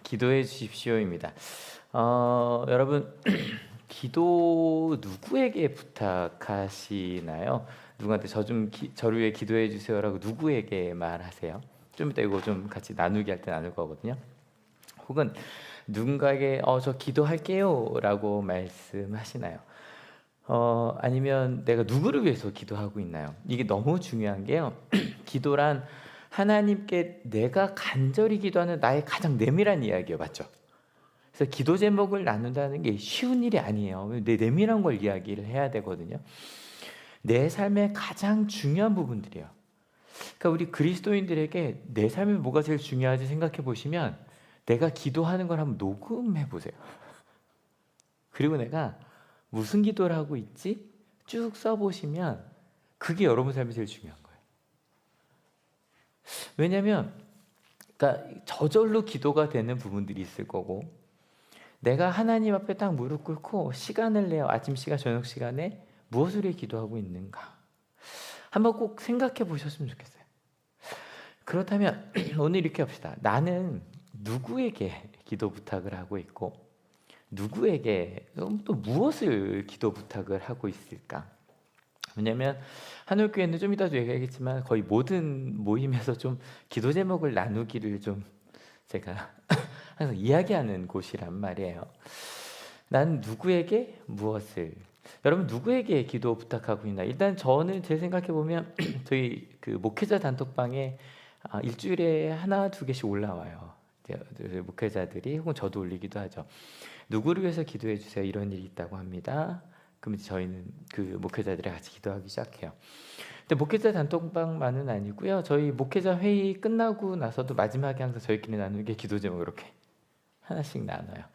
기도해 주십시오입니다. 여러분, 기도 누구에게 부탁하시나요? 누구한테 저를 위해 기도해 주세요라고 누구에게 말하세요? 좀 이따 이거 좀 같이 나누기 할 때 나눌 거거든요. 혹은 누군가에게 저 기도할게요라고 말씀하시나요? 아니면 내가 누구를 위해서 기도하고 있나요? 이게 너무 중요한 게요. 기도란 하나님께 내가 간절히 기도하는 나의 가장 내밀한 이야기예요. 맞죠? 그래서 기도 제목을 나눈다는 게 쉬운 일이 아니에요. 내 내밀한 걸 이야기를 해야 되거든요. 내 삶의 가장 중요한 부분들이에요. 그러니까 우리 그리스도인들에게 내 삶에 뭐가 제일 중요하지 생각해 보시면 내가 기도하는 걸 한번 녹음해 보세요. 그리고 내가 무슨 기도를 하고 있지? 쭉 써보시면 그게 여러분 삶이 제일 중요한 거예요. 왜냐하면 그러니까 저절로 기도가 되는 부분들이 있을 거고 내가 하나님 앞에 딱 무릎 꿇고 시간을 내어 아침 시간, 저녁 시간에 무엇을 위해 기도하고 있는가 한번 꼭 생각해 보셨으면 좋겠어요. 그렇다면 오늘 이렇게 합시다. 나는 누구에게 기도 부탁을 하고 있고 누구에게 또 무엇을 기도 부탁을 하고 있을까? 왜냐면 한올교회는 좀 이따도 얘기하겠지만 거의 모든 모임에서 좀 기도 제목을 나누기를 좀 제가 항상 이야기하는 곳이란 말이에요. 난 누구에게 무엇을 여러분 누구에게 기도 부탁하고 있나? 일단 저는 제 생각해 보면 저희 그 목회자 단톡방에 일주일에 하나 두 개씩 올라와요. 목회자들이 혹은 저도 올리기도 하죠. 누구를 위해서 기도해 주세요. 이런 일이 있다고 합니다. 그럼 이제 저희는 그 목회자들이 같이 기도하기 시작해요. 근데 목회자 단톡방만은 아니고요. 저희 목회자 회의 끝나고 나서도 마지막에 항상 저희끼리 나누는 게 기도 제목 이렇게 하나씩 나눠요.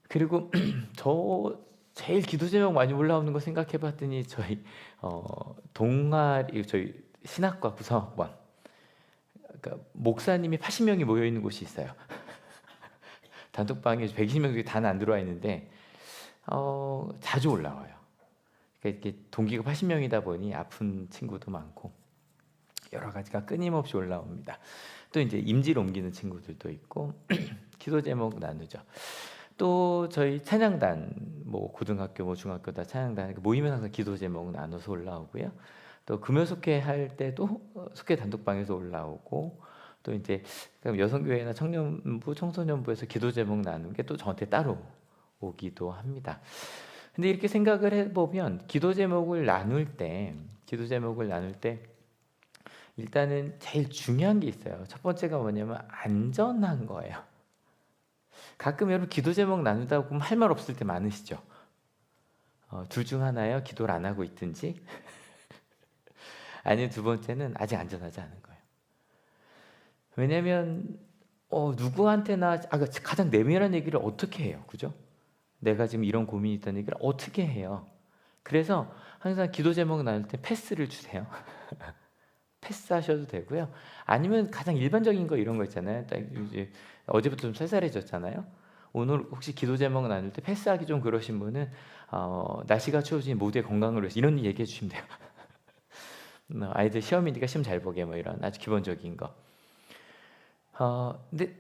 그리고 저 제일 기도 제목 많이 올라오는 거 생각해 봤더니 저희 동아리 저희 신학과 구성학번 그러니까 목사님이 80명이 모여 있는 곳이 있어요. 단톡방에 120명 중에 다는 안 들어와 있는데 자주 올라와요. 그러니까 이렇게 동기가 80명이다 보니 아픈 친구도 많고 여러 가지가 끊임없이 올라옵니다. 또 이제 임지를 옮기는 친구들도 있고 기도 제목 나누죠. 또 저희 찬양단 뭐 고등학교 뭐 중학교 다 찬양단 모이면 항상 기도 제목 나눠서 올라오고요. 또 금요 속회 할 때도 속회 단톡방에서 올라오고 또 이제 여성교회나 청년부 청소년부에서 기도 제목 나누는 게 또 저한테 따로 오기도 합니다. 근데 이렇게 생각을 해보면 기도 제목을 나눌 때 일단은 제일 중요한 게 있어요. 첫 번째가 뭐냐면 안전한 거예요. 가끔 여러분 기도 제목 나누다 보면 할 말 없을 때 많으시죠? 둘 중 하나요. 기도를 안 하고 있든지 아니면 두 번째는 아직 안전하지 않은 거예요. 왜냐면 누구한테나 가장 내밀한 얘기를 어떻게 해요? 그죠? 내가 지금 이런 고민이 있다는 얘기를 어떻게 해요? 그래서 항상 기도 제목 나눌 때 패스를 주세요. 패스하셔도 되고요. 아니면 가장 일반적인 거 이런 거 있잖아요. 딱 이제 어제부터 좀 쌀쌀해졌잖아요. 오늘 혹시 기도 제목 나눌 때 패스하기 좀 그러신 분은 날씨가 추워지니 모두의 건강을 위해서 이런 얘기해 주시면 돼요. 아이들 시험이니까 시험 잘 보게 뭐 이런 아주 기본적인 거. 근데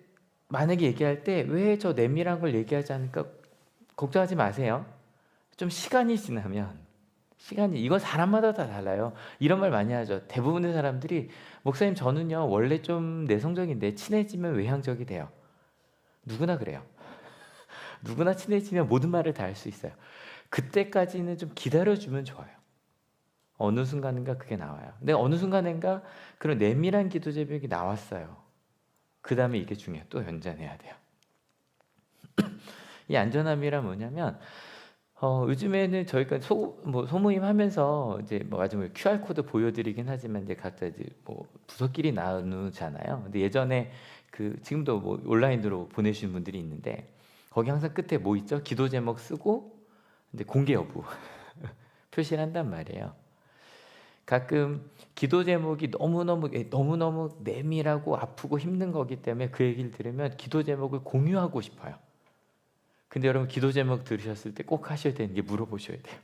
만약에 얘기할 때 왜 저 내밀한 걸 얘기하지 않을까 걱정하지 마세요. 좀 시간이 지나면 이건 사람마다 다 달라요. 이런 말 많이 하죠. 대부분의 사람들이 목사님 저는요 원래 좀 내성적인데 친해지면 외향적이 돼요. 누구나 그래요. 누구나 친해지면 모든 말을 다 할 수 있어요. 그때까지는 좀 기다려주면 좋아요. 어느 순간인가 그게 나와요. 근데 어느 순간인가 그런 내밀한 기도 제목이 나왔어요. 그 다음에 이게 중요해요. 또 연장해야 돼요. 이 안전함이란 뭐냐면 요즘에는 저희가 소모임 하면서 이제 뭐 마지막에 QR 코드 보여드리긴 하지만 이제 각자 이제 뭐 부서끼리 나누잖아요. 근데 예전에 지금도 뭐 온라인으로 보내주신 분들이 있는데 거기 항상 끝에 뭐 있죠? 기도 제목 쓰고 이제 공개 여부 표시를 한단 말이에요. 가끔 기도 제목이 너무너무 내밀하고 아프고 힘든 거기 때문에 그 얘기를 들으면 기도 제목을 공유하고 싶어요. 근데 여러분 기도 제목 들으셨을 때 꼭 하셔야 되는 게 물어보셔야 돼요.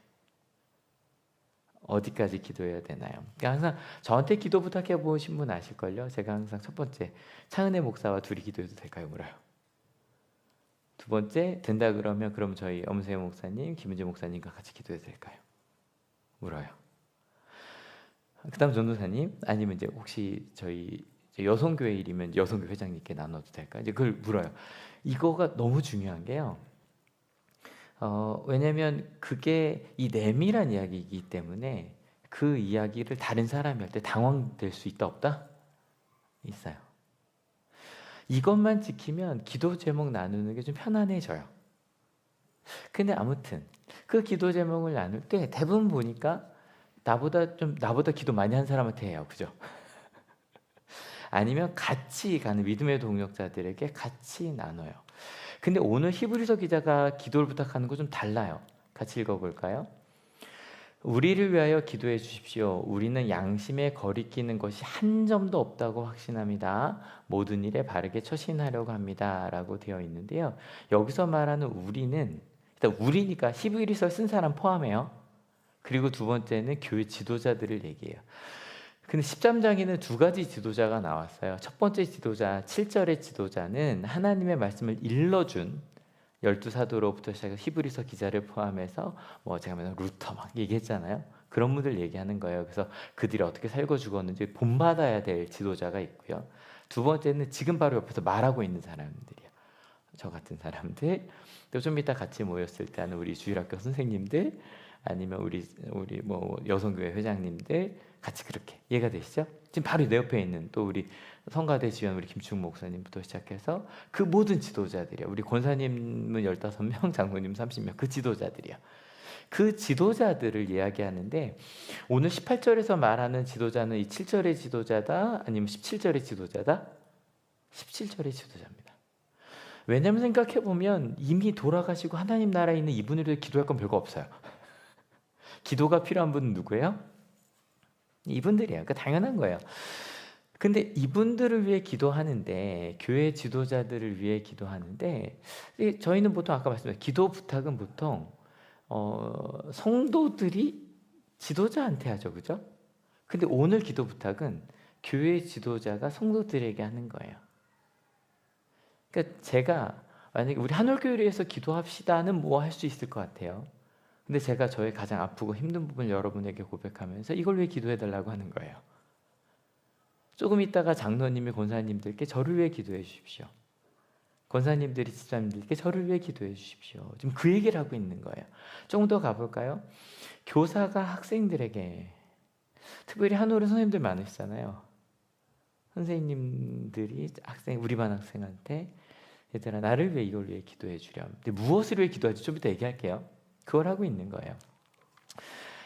어디까지 기도해야 되나요? 그러니까 항상 저한테 기도 부탁해 보신 분 아실걸요? 제가 항상 첫 번째 차은혜 목사와 둘이 기도해도 될까요? 물어요. 두 번째 된다 그러면 그럼 저희 엄세영 목사님, 김은재 목사님과 같이 기도해도 될까요? 물어요. 그다음 전도사님 아니면 이제 혹시 저희 여성교회 일이면 여성교회 회장님께 나눠도 될까요? 이제 그걸 물어요. 이거가 너무 중요한 게요. 왜냐면 그게 이 내밀한 이야기이기 때문에 그 이야기를 다른 사람이 할 때 당황될 수 있다 없다? 있어요. 이것만 지키면 기도 제목 나누는 게 좀 편안해져요. 근데 아무튼 그 기도 제목을 나눌 때 대부분 보니까 나보다 기도 많이 한 사람한테 해요. 그죠? 아니면 같이 가는 믿음의 동역자들에게 같이 나눠요. 근데 오늘 히브리서 기자가 기도를 부탁하는 거 좀 달라요. 같이 읽어볼까요? 우리를 위하여 기도해 주십시오. 우리는 양심에 거리끼는 것이 한 점도 없다고 확신합니다. 모든 일에 바르게 처신하려고 합니다. 라고 되어 있는데요. 여기서 말하는 우리는 일단 우리니까 히브리서 쓴 사람 포함해요. 그리고 두 번째는 교회 지도자들을 얘기해요. 근데 13장에는 두 가지 지도자가 나왔어요. 첫 번째 지도자, 7절의 지도자는 하나님의 말씀을 일러준 12사도로부터 시작해서 히브리서 기자를 포함해서 제가 맨날 루터 막 얘기했잖아요. 그런 분들 얘기하는 거예요. 그래서 그들이 어떻게 살고 죽었는지 본받아야 될 지도자가 있고요. 두 번째는 지금 바로 옆에서 말하고 있는 사람들이에요. 저 같은 사람들, 또 좀 이따 같이 모였을 때 하는 우리 주일학교 선생님들, 아니면 우리 여성교회 회장님들 같이 그렇게 이해가 되시죠? 지금 바로 내 옆에 있는 또 우리 성가대 지원 우리 김충 목사님부터 시작해서 그 모든 지도자들이요. 우리 권사님은 15명, 장로님 30명, 그 지도자들이요. 그 지도자들을 이야기하는데 오늘 18절에서 말하는 지도자는 이 7절의 지도자다? 아니면 17절의 지도자다? 17절의 지도자입니다. 왜냐면 생각해보면 이미 돌아가시고 하나님 나라에 있는 이분을 위해 기도할 건 별거 없어요. 기도가 필요한 분은 누구예요? 이분들이에요. 그러니까 당연한 거예요. 근데 이분들을 위해 기도하는데, 교회 지도자들을 위해 기도하는데, 저희는 보통 아까 말씀드린 기도 부탁은 보통 성도들이 지도자한테 하죠, 그죠? 근데 오늘 기도 부탁은 교회 지도자가 성도들에게 하는 거예요. 그러니까 제가 만약에 우리 한올교회를 위해서 기도합시다는 뭐 할 수 있을 것 같아요. 근데 제가 저의 가장 아프고 힘든 부분을 여러분에게 고백하면서 이걸 위해 기도해달라고 하는 거예요. 조금 있다가 장로님이 권사님들께 저를 위해 기도해 주십시오. 권사님들이 집사님들께 저를 위해 기도해 주십시오. 지금 그 얘기를 하고 있는 거예요. 조금 더 가볼까요? 교사가 학생들에게, 특별히 한올은 선생님들 많으시잖아요. 선생님들이 우리 반 학생한테 얘들아 나를 위해 이걸 위해 기도해 주렴. 근데 무엇을 위해 기도하지? 좀 이따 얘기할게요. 그걸 하고 있는 거예요.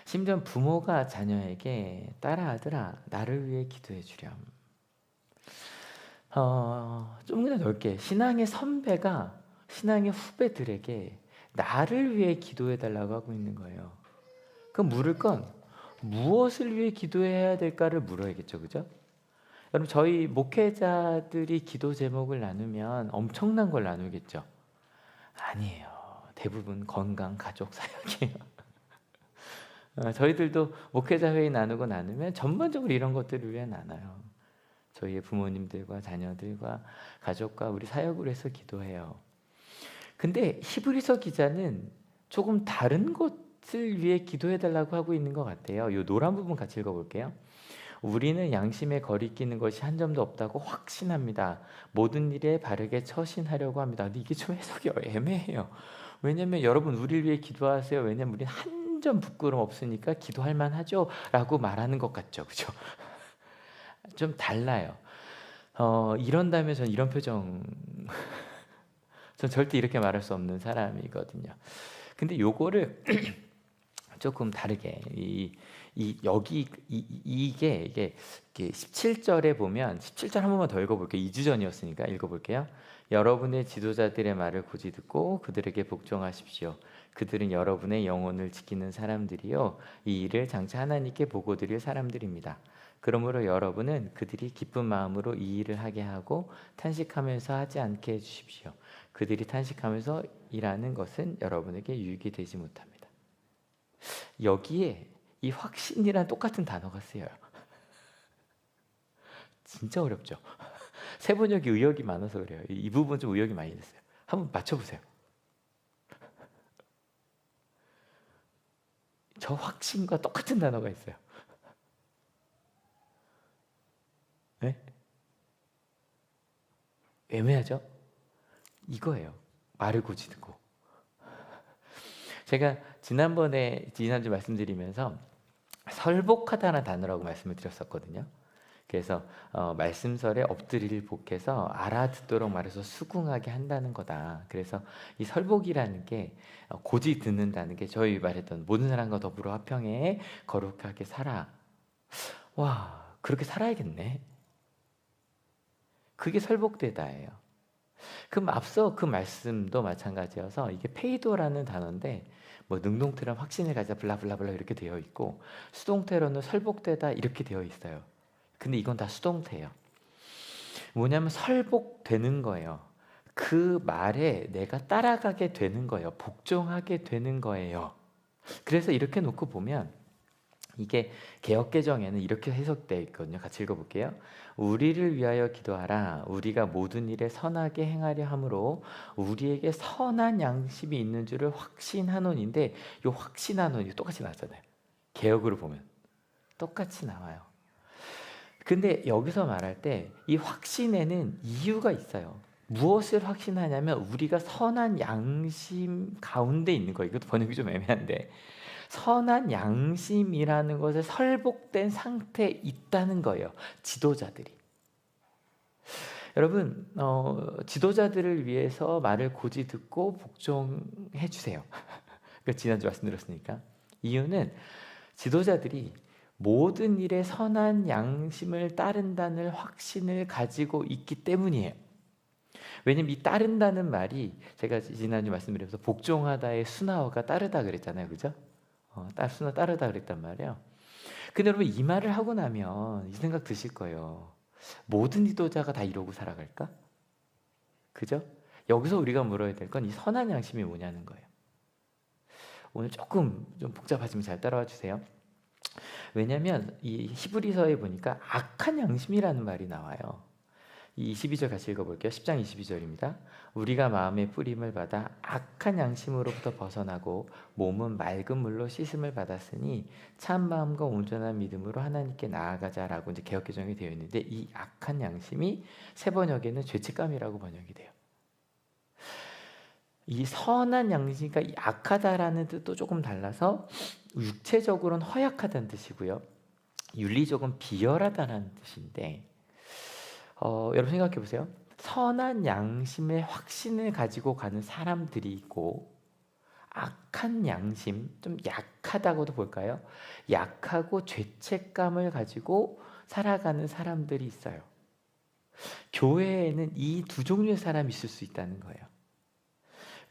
심지어 부모가 자녀에게 딸아 아들아 나를 위해 기도해 주렴. 좀 그냥 넓게 신앙의 선배가 신앙의 후배들에게 나를 위해 기도해 달라고 하고 있는 거예요. 그럼 물을 건 무엇을 위해 기도해야 될까를 물어야겠죠, 그죠? 여러분 저희 목회자들이 기도 제목을 나누면 엄청난 걸 나누겠죠? 아니에요. 대부분 건강, 가족, 사역이에요. 저희들도 목회자 회의 나누고 나누면 전반적으로 이런 것들을 위해 나눠요. 저희의 부모님들과 자녀들과 가족과 우리 사역을 해서 기도해요. 근데 히브리서 기자는 조금 다른 것을 위해 기도해달라고 하고 있는 것 같아요. 이 노란 부분 같이 읽어볼게요. 우리는 양심에 거리끼는 것이 한 점도 없다고 확신합니다. 모든 일에 바르게 처신하려고 합니다. 근데 이게 좀 해석이 애매해요. 왜냐면 여러분 우리를 위해 기도하세요. 왜냐면 우리는 한 점 부끄럼 없으니까 기도할 만하죠 라고 말하는 것 같죠, 그죠? 좀 달라요. 이런다면 전 이런 표정 전 절대 이렇게 말할 수 없는 사람이거든요. 근데 요거를 조금 다르게 이게 17절에 보면 17절 한 번만 더 읽어볼게요. 2주 전이었으니까 읽어볼게요. 여러분의 지도자들의 말을 굳이 듣고 그들에게 복종하십시오. 그들은 여러분의 영혼을 지키는 사람들이요 이 일을 장차 하나님께 보고 드릴 사람들입니다. 그러므로 여러분은 그들이 기쁜 마음으로 이 일을 하게 하고 탄식하면서 하지 않게 해주십시오. 그들이 탄식하면서 일하는 것은 여러분에게 유익이 되지 못합니다. 여기에 이 확신이란 똑같은 단어가 쓰여요. 진짜 어렵죠. 세번역이 의역이 많아서 그래요. 이 부분 좀 의역이 많이 됐어요. 한번 맞춰보세요. 저 확신과 똑같은 단어가 있어요. 네? 애매하죠? 이거예요. 말을 고치 듣고. 제가 지난주 말씀드리면서 설복하다는 단어라고 말씀을 드렸었거든요. 그래서 말씀설에 엎드릴 복해서 알아듣도록 말해서 수긍하게 한다는 거다. 그래서 이 설복이라는 게 고지 듣는다는 게 저희 말했던 모든 사람과 더불어 화평에 거룩하게 살아. 와, 그렇게 살아야겠네. 그게 설복되다예요. 그럼 앞서 그 말씀도 마찬가지여서 이게 페이도라는 단어인데 뭐 능동태로는 확신을 가지다 블라블라블라 이렇게 되어 있고 수동태로는 설복되다 이렇게 되어 있어요. 근데 이건 다 수동태예요. 뭐냐면 설복되는 거예요. 그 말에 내가 따라가게 되는 거예요. 복종하게 되는 거예요. 그래서 이렇게 놓고 보면 이게 개역개정에는 이렇게 해석되어 있거든요. 같이 읽어볼게요. 우리를 위하여 기도하라. 우리가 모든 일에 선하게 행하려 함으로 우리에게 선한 양심이 있는 줄을 확신하노니인데 이 확신하노니 똑같이 나왔잖아요. 개역으로 보면 똑같이 나와요. 근데 여기서 말할 때 이 확신에는 이유가 있어요. 무엇을 확신하냐면 우리가 선한 양심 가운데 있는 거예요. 이것도 번역이 좀 애매한데 선한 양심이라는 것에 설복된 상태에 있다는 거예요. 지도자들이. 여러분 지도자들을 위해서 말을 고지 듣고 복종해 주세요. 지난주 말씀드렸으니까. 이유는 지도자들이 모든 일에 선한 양심을 따른다는 확신을 가지고 있기 때문이에요. 왜냐면 이 따른다는 말이 제가 지난주 말씀드리면서 복종하다의 순화어가 따르다 그랬잖아요. 그죠? 순화 따르다 그랬단 말이에요. 근데 여러분 이 말을 하고 나면 이 생각 드실 거예요. 모든 지도자가 다 이러고 살아갈까? 그죠? 여기서 우리가 물어야 될 건 이 선한 양심이 뭐냐는 거예요. 오늘 조금 좀 복잡하지만 잘 따라와 주세요. 왜냐하면 이 히브리서에 보니까 악한 양심이라는 말이 나와요. 이 22절 같이 읽어볼게요. 10장 22절입니다. 우리가 마음의 뿌림을 받아 악한 양심으로부터 벗어나고 몸은 맑은 물로 씻음을 받았으니 참 마음과 온전한 믿음으로 하나님께 나아가자라고 이제 개역개정이 되어 있는데 이 악한 양심이 새 번역에는 죄책감이라고 번역이 돼요. 이 선한 양심과 이 악하다라는 뜻도 조금 달라서 육체적으로는 허약하다는 뜻이고요. 윤리적으로는 비열하다는 뜻인데 여러분 생각해 보세요. 선한 양심의 확신을 가지고 가는 사람들이 있고 악한 양심, 좀 약하다고도 볼까요? 약하고 죄책감을 가지고 살아가는 사람들이 있어요. 교회에는 이 두 종류의 사람이 있을 수 있다는 거예요.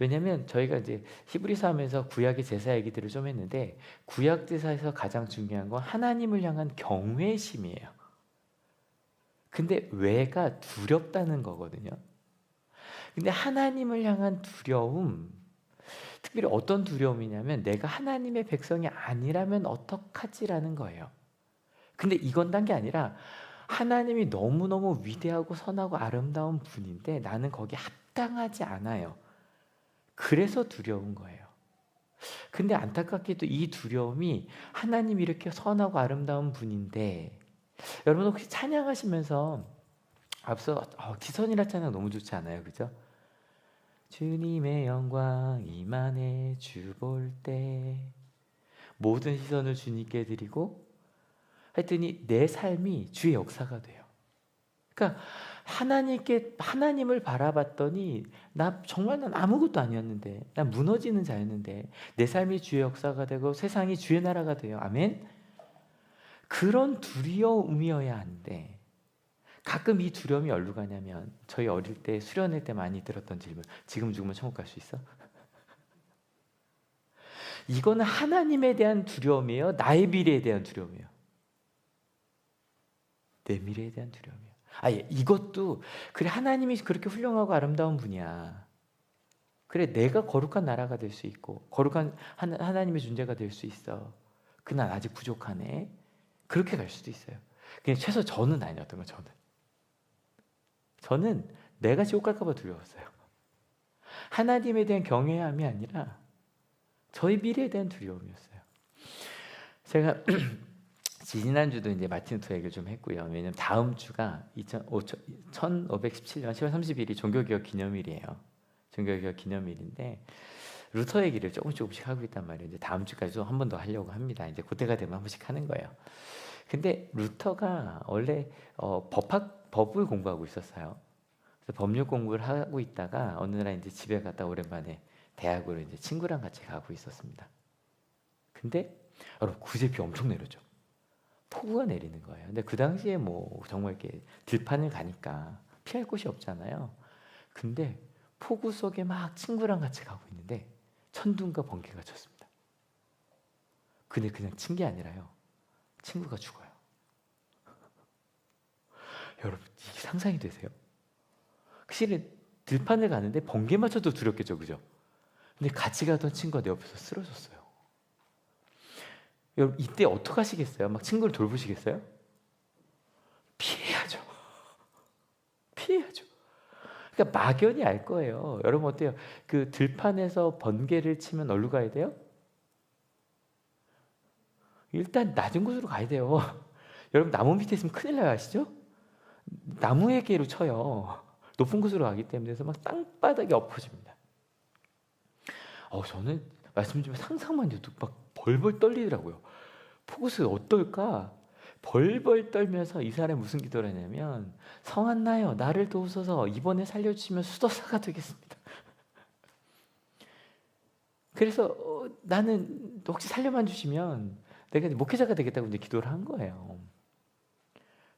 왜냐하면 저희가 이제 히브리서 하면서 구약의 제사 얘기들을 좀 했는데 구약 제사에서 가장 중요한 건 하나님을 향한 경외심이에요. 근데 왜가 두렵다는 거거든요. 근데 하나님을 향한 두려움, 특별히 어떤 두려움이냐면 내가 하나님의 백성이 아니라면 어떡하지라는 거예요. 근데 이건 딴 게 아니라 하나님이 너무너무 위대하고 선하고 아름다운 분인데 나는 거기에 합당하지 않아요. 그래서 두려운 거예요. 근데 안타깝게도 이 두려움이 하나님이 이렇게 선하고 아름다운 분인데 여러분 혹시 찬양하시면서 앞서 기선이라 찬양 너무 좋지 않아요? 그죠? 주님의 영광 이만해 주 볼 때 모든 시선을 주님께 드리고 했더니 내 삶이 주의 역사가 돼요. 그러니까 하나님을 바라봤더니 난 아무것도 아니었는데 난 무너지는 자였는데 내 삶이 주의 역사가 되고 세상이 주의 나라가 돼요. 아멘. 그런 두려움이어야 하는데 가끔 이 두려움이 어디로 가냐면 저희 어릴 때 수련회 때 많이 들었던 질문, 지금 죽으면 천국 갈 수 있어? 이거는 하나님에 대한 두려움이에요? 나의 미래에 대한 두려움이에요? 내 미래에 대한 두려움이에요. 이것도 그래 하나님이 그렇게 훌륭하고 아름다운 분이야. 그래 내가 거룩한 나라가 될 수 있고 거룩한 하나님의 존재가 될 수 있어. 난 아직 부족하네. 그렇게 갈 수도 있어요. 그냥 최소 저는 아니었던 거예요. 저는 내가 지옥 갈까 봐 두려웠어요. 하나님에 대한 경외함이 아니라 저희 미래에 대한 두려움이었어요. 제가 지난주도 이제 마틴 루터 얘기를 좀 했고요. 왜냐면 다음 주가 1517년 10월 30일이 종교개혁 기념일이에요. 종교개혁 기념일인데 루터 얘기를 조금씩 하고 있단 말이에요. 이제 다음 주까지도 한 번 더 하려고 합니다. 이제 그때가 되면 한 번씩 하는 거예요. 근데 루터가 원래 법을 공부하고 있었어요. 그래서 법률 공부를 하고 있다가 어느 날 이제 집에 갔다 오랜만에 대학으로 이제 친구랑 같이 가고 있었습니다. 근데 여러분 구제 비 엄청 내렸죠. 폭우가 내리는 거예요. 근데 그 당시에 뭐 정말 이렇게 들판을 가니까 피할 곳이 없잖아요. 근데 폭우 속에 막 친구랑 같이 가고 있는데 천둥과 번개가 쳤습니다. 근데 그냥 친 게 아니라요. 친구가 죽어요. 여러분 이게 상상이 되세요? 확실히 들판을 가는데 번개 맞춰도 두렵겠죠, 그죠? 근데 같이 가던 친구가 내 옆에서 쓰러졌어요. 여러분 이때 어떡하시겠어요? 막 친구를 돌보시겠어요? 피해야죠. 피해야죠. 그러니까 막연히 알 거예요. 여러분 어때요? 그 들판에서 번개를 치면 어디로 가야 돼요? 일단 낮은 곳으로 가야 돼요. 여러분 나무 밑에 있으면 큰일 나요, 아시죠? 나무에게로 쳐요. 높은 곳으로 가기 때문에 그래서 막 땅바닥에 엎어집니다. 저는 말씀 좀 상상만 해도 막 벌벌 떨리더라고요. 폭우수 어떨까? 벌벌 떨면서 이 사람이 무슨 기도를 하냐면 성한나여 나를 도우소서 이번에 살려주시면 수도사가 되겠습니다. 그래서 나는 혹시 살려만 주시면 내가 목회자가 되겠다고 이제 기도를 한 거예요.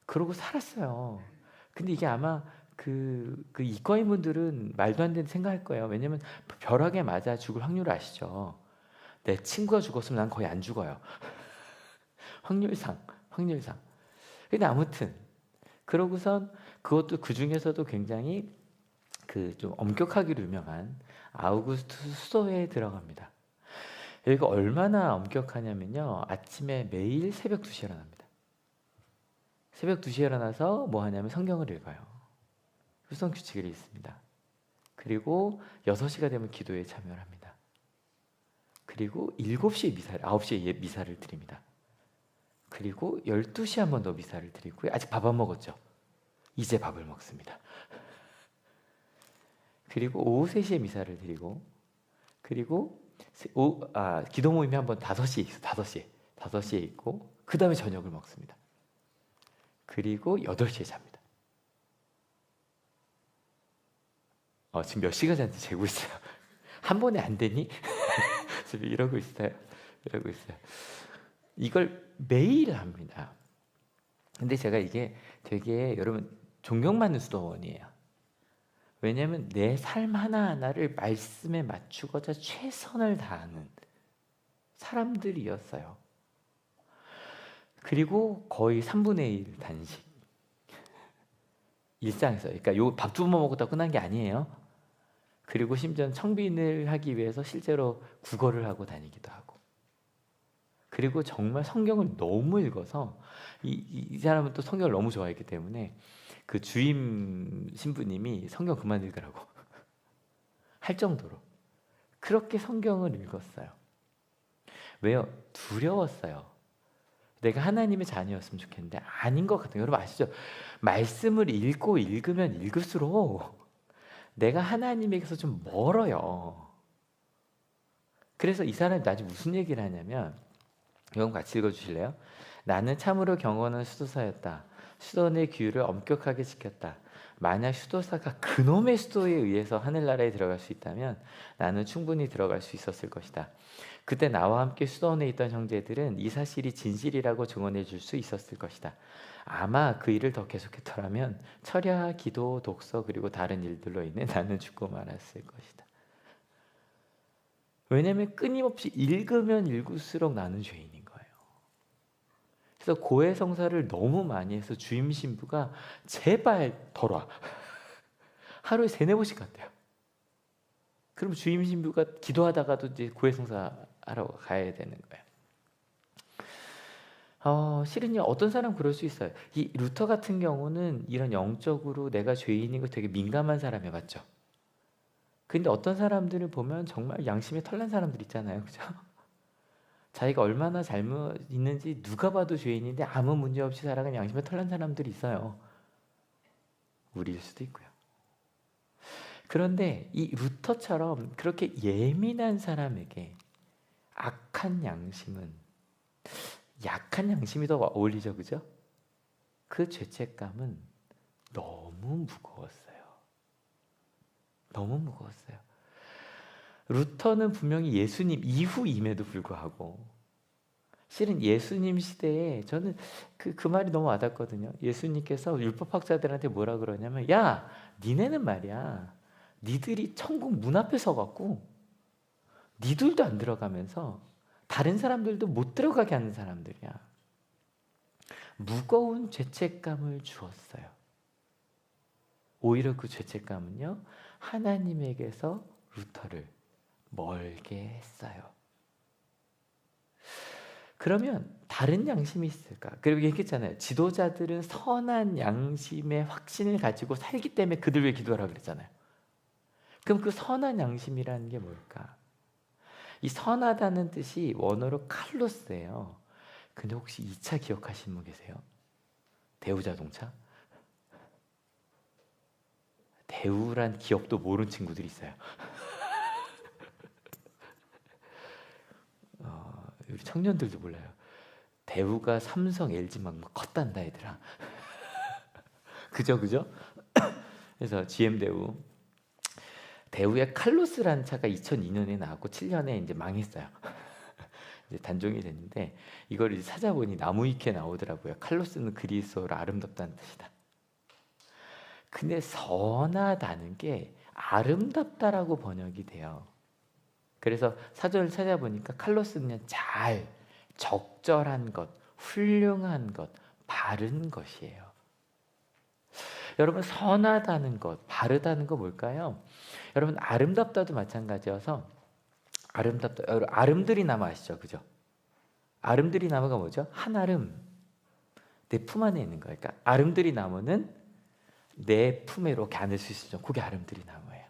그러고 살았어요. 근데 이게 아마 그 이과인분들은 말도 안 되는 생각할 거예요. 왜냐면 벼락에 맞아 죽을 확률을 아시죠? 내 친구가 죽었으면 난 거의 안 죽어요. 확률상. 근데 아무튼 그러고선 그것도 그 중에서도 굉장히 그 좀 엄격하기로 유명한 아우구스투스 수도회에 들어갑니다. 여기가 얼마나 엄격하냐면요. 아침에 매일 새벽 2시에 일어납니다. 새벽 2시에 일어나서 뭐 하냐면 성경을 읽어요. 수성 규칙을 읽습니다. 그리고 6시가 되면 기도에 참여를 합니다. 그리고 7시에 9시에 미사를 드립니다. 그리고 12시에 한 번 더 미사를 드리고요. 아직 밥 안 먹었죠? 이제 밥을 먹습니다. 그리고 오후 3시에 미사를 드리고 그리고 기도 모임이 한 번 5시에 있어. 5시에 있고 그 다음에 저녁을 먹습니다. 그리고 8시에 잡니다. 지금 몇 시간 잔지 재고 있어요. 한 번에 안 되니? 지금 이러고 있어요. 이걸 매일 합니다. 근데 제가 이게 되게 여러분 존경받는 수도원이에요. 왜냐하면 내 삶 하나하나를 말씀에 맞추고자 최선을 다하는 사람들이었어요. 그리고 거의 3분의 1 단식. 일상에서. 그러니까 요 밥 2번 먹었다고 끝난 게 아니에요. 그리고 심지어 청빈을 하기 위해서 실제로 국어를 하고 다니기도 하고. 그리고 정말 성경을 너무 읽어서 이 사람은 또 성경을 너무 좋아했기 때문에 그 주임 신부님이 성경 그만 읽으라고 할 정도로 그렇게 성경을 읽었어요. 왜요? 두려웠어요. 내가 하나님의 자녀였으면 좋겠는데 아닌 것 같아요. 여러분 아시죠? 말씀을 읽고 읽으면 읽을수록 내가 하나님에게서 좀 멀어요. 그래서 이 사람이 나중에 무슨 얘기를 하냐면 이건 같이 읽어주실래요? 나는 참으로 경건한 수도사였다. 수도원의 규율을 엄격하게 지켰다. 만약 수도사가 그놈의 수도에 의해서 하늘나라에 들어갈 수 있다면 나는 충분히 들어갈 수 있었을 것이다. 그때 나와 함께 수도원에 있던 형제들은 이 사실이 진실이라고 증언해 줄 수 있었을 것이다. 아마 그 일을 더 계속했더라면 철야, 기도, 독서 그리고 다른 일들로 인해 나는 죽고 말았을 것이다. 왜냐하면 끊임없이 읽으면 읽을수록 나는 죄인인 거예요. 그래서 고해성사를 너무 많이 해서 주임 신부가 제발 덜 와. 하루에 3-4번씩 갔대요. 그럼 주임 신부가 기도하다가도 이제 고해성사 하러 가야 되는 거예요. 실은요, 어떤 사람 그럴 수 있어요. 이 루터 같은 경우는 이런 영적으로 내가 죄인인 거 되게 민감한 사람이 맞죠. 근데 어떤 사람들을 보면 정말 양심에 털난 사람들 있잖아요. 그죠? 자기가 얼마나 잘못 있는지 누가 봐도 죄인인데 아무 문제 없이 살아가는 양심에 털난 사람들이 있어요. 우리일 수도 있고요. 그런데 이 루터처럼 그렇게 예민한 사람에게 악한 양심은, 약한 양심이 더 어울리죠, 그죠? 그 죄책감은 너무 무거웠어요. 너무 무거웠어요. 루터는 분명히 예수님 이후임에도 불구하고, 실은 예수님 시대에 저는 그 말이 너무 와닿거든요. 예수님께서 율법학자들한테 뭐라 그러냐면, 야, 니네는 말이야, 니들이 천국 문 앞에 서갖고 니들도 안 들어가면서 다른 사람들도 못 들어가게 하는 사람들이야. 무거운 죄책감을 주었어요. 오히려 그 죄책감은요, 하나님에게서 루터를 멀게 했어요. 그러면 다른 양심이 있을까? 그리고 얘기했잖아요. 지도자들은 선한 양심의 확신을 가지고 살기 때문에 그들 왜 기도하라 그랬잖아요. 그럼 그 선한 양심이라는 게 뭘까? 이 선하다는 뜻이 원어로 칼로스예요. 근데 혹시 2차 기억하시는 분 계세요? 대우자동차? 대우란 기업도 모르는 친구들이 있어요. 우리 청년들도 몰라요. 대우가 삼성, LG만 컸단다 얘들아. 그죠? 그래서 GM 대우의 칼로스라는 차가 2002년에 나왔고 7년에 이제 망했어요. 이제 단종이 됐는데 이걸 이제 찾아보니 나무위키에 나오더라고요. 칼로스는 그리스어로 아름답다는 뜻이다. 근데 선하다는 게 아름답다라고 번역이 돼요. 그래서 사전을 찾아보니까 칼로스는 잘, 적절한 것, 훌륭한 것, 바른 것이에요. 여러분, 선하다는 것, 바르다는 거 뭘까요? 여러분, 아름답다도 마찬가지여서, 아름답다, 여러분, 아름드리 나무 아시죠? 그죠? 아름드리 나무가 뭐죠? 한아름, 내 품 안에 있는 거예요. 그러니까 아름드리 나무는 내 품에 이렇게 안을 수 있죠. 그게 아름드리 나무예요.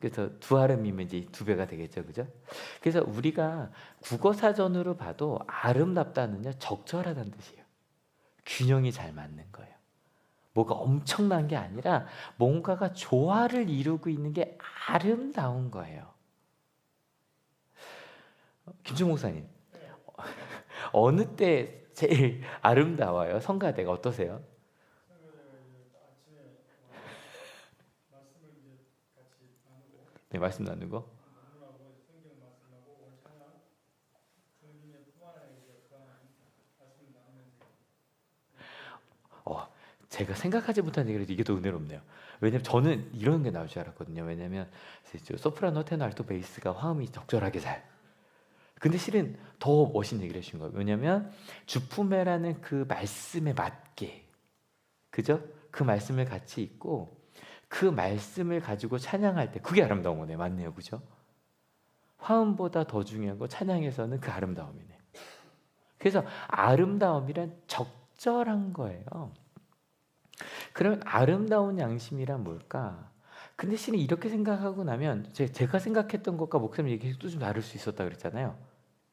그래서 두 아름이면 이제 2배가 되겠죠, 그죠? 그래서 우리가 국어 사전으로 봐도 아름답다는요, 적절하다는 뜻이에요. 균형이 잘 맞는 거예요. 뭐가 엄청난 게 아니라 뭔가가 조화를 이루고 있는 게 아름다운 거예요. 김준 목사님, 어느 때 제일 아름다워요? 성가대가 어떠세요? 네, 말씀 나누고. 제가 생각하지 못한 얘기라도 이게 더 은혜롭네요. 왜냐면 저는 이런 게 나올 줄 알았거든요. 왜냐면 소프라노, 테너, 알토, 베이스가 화음이 적절하게 잘. 근데 실은 더 멋있는 얘기를 해주신 거예요. 왜냐면 주품회라는 그 말씀에 맞게, 그죠? 그 말씀을 같이 읽고 그 말씀을 가지고 찬양할 때 그게 아름다운 거네. 맞네요, 그죠? 화음보다 더 중요한 거 찬양에서는 그 아름다움이네. 그래서 아름다움이란 적절한 거예요. 그러면 아름다운 양심이란 뭘까? 근데 실은 이렇게 생각하고 나면 제가 생각했던 것과 목사님 얘기도 좀 다를 수 있었다 그랬잖아요.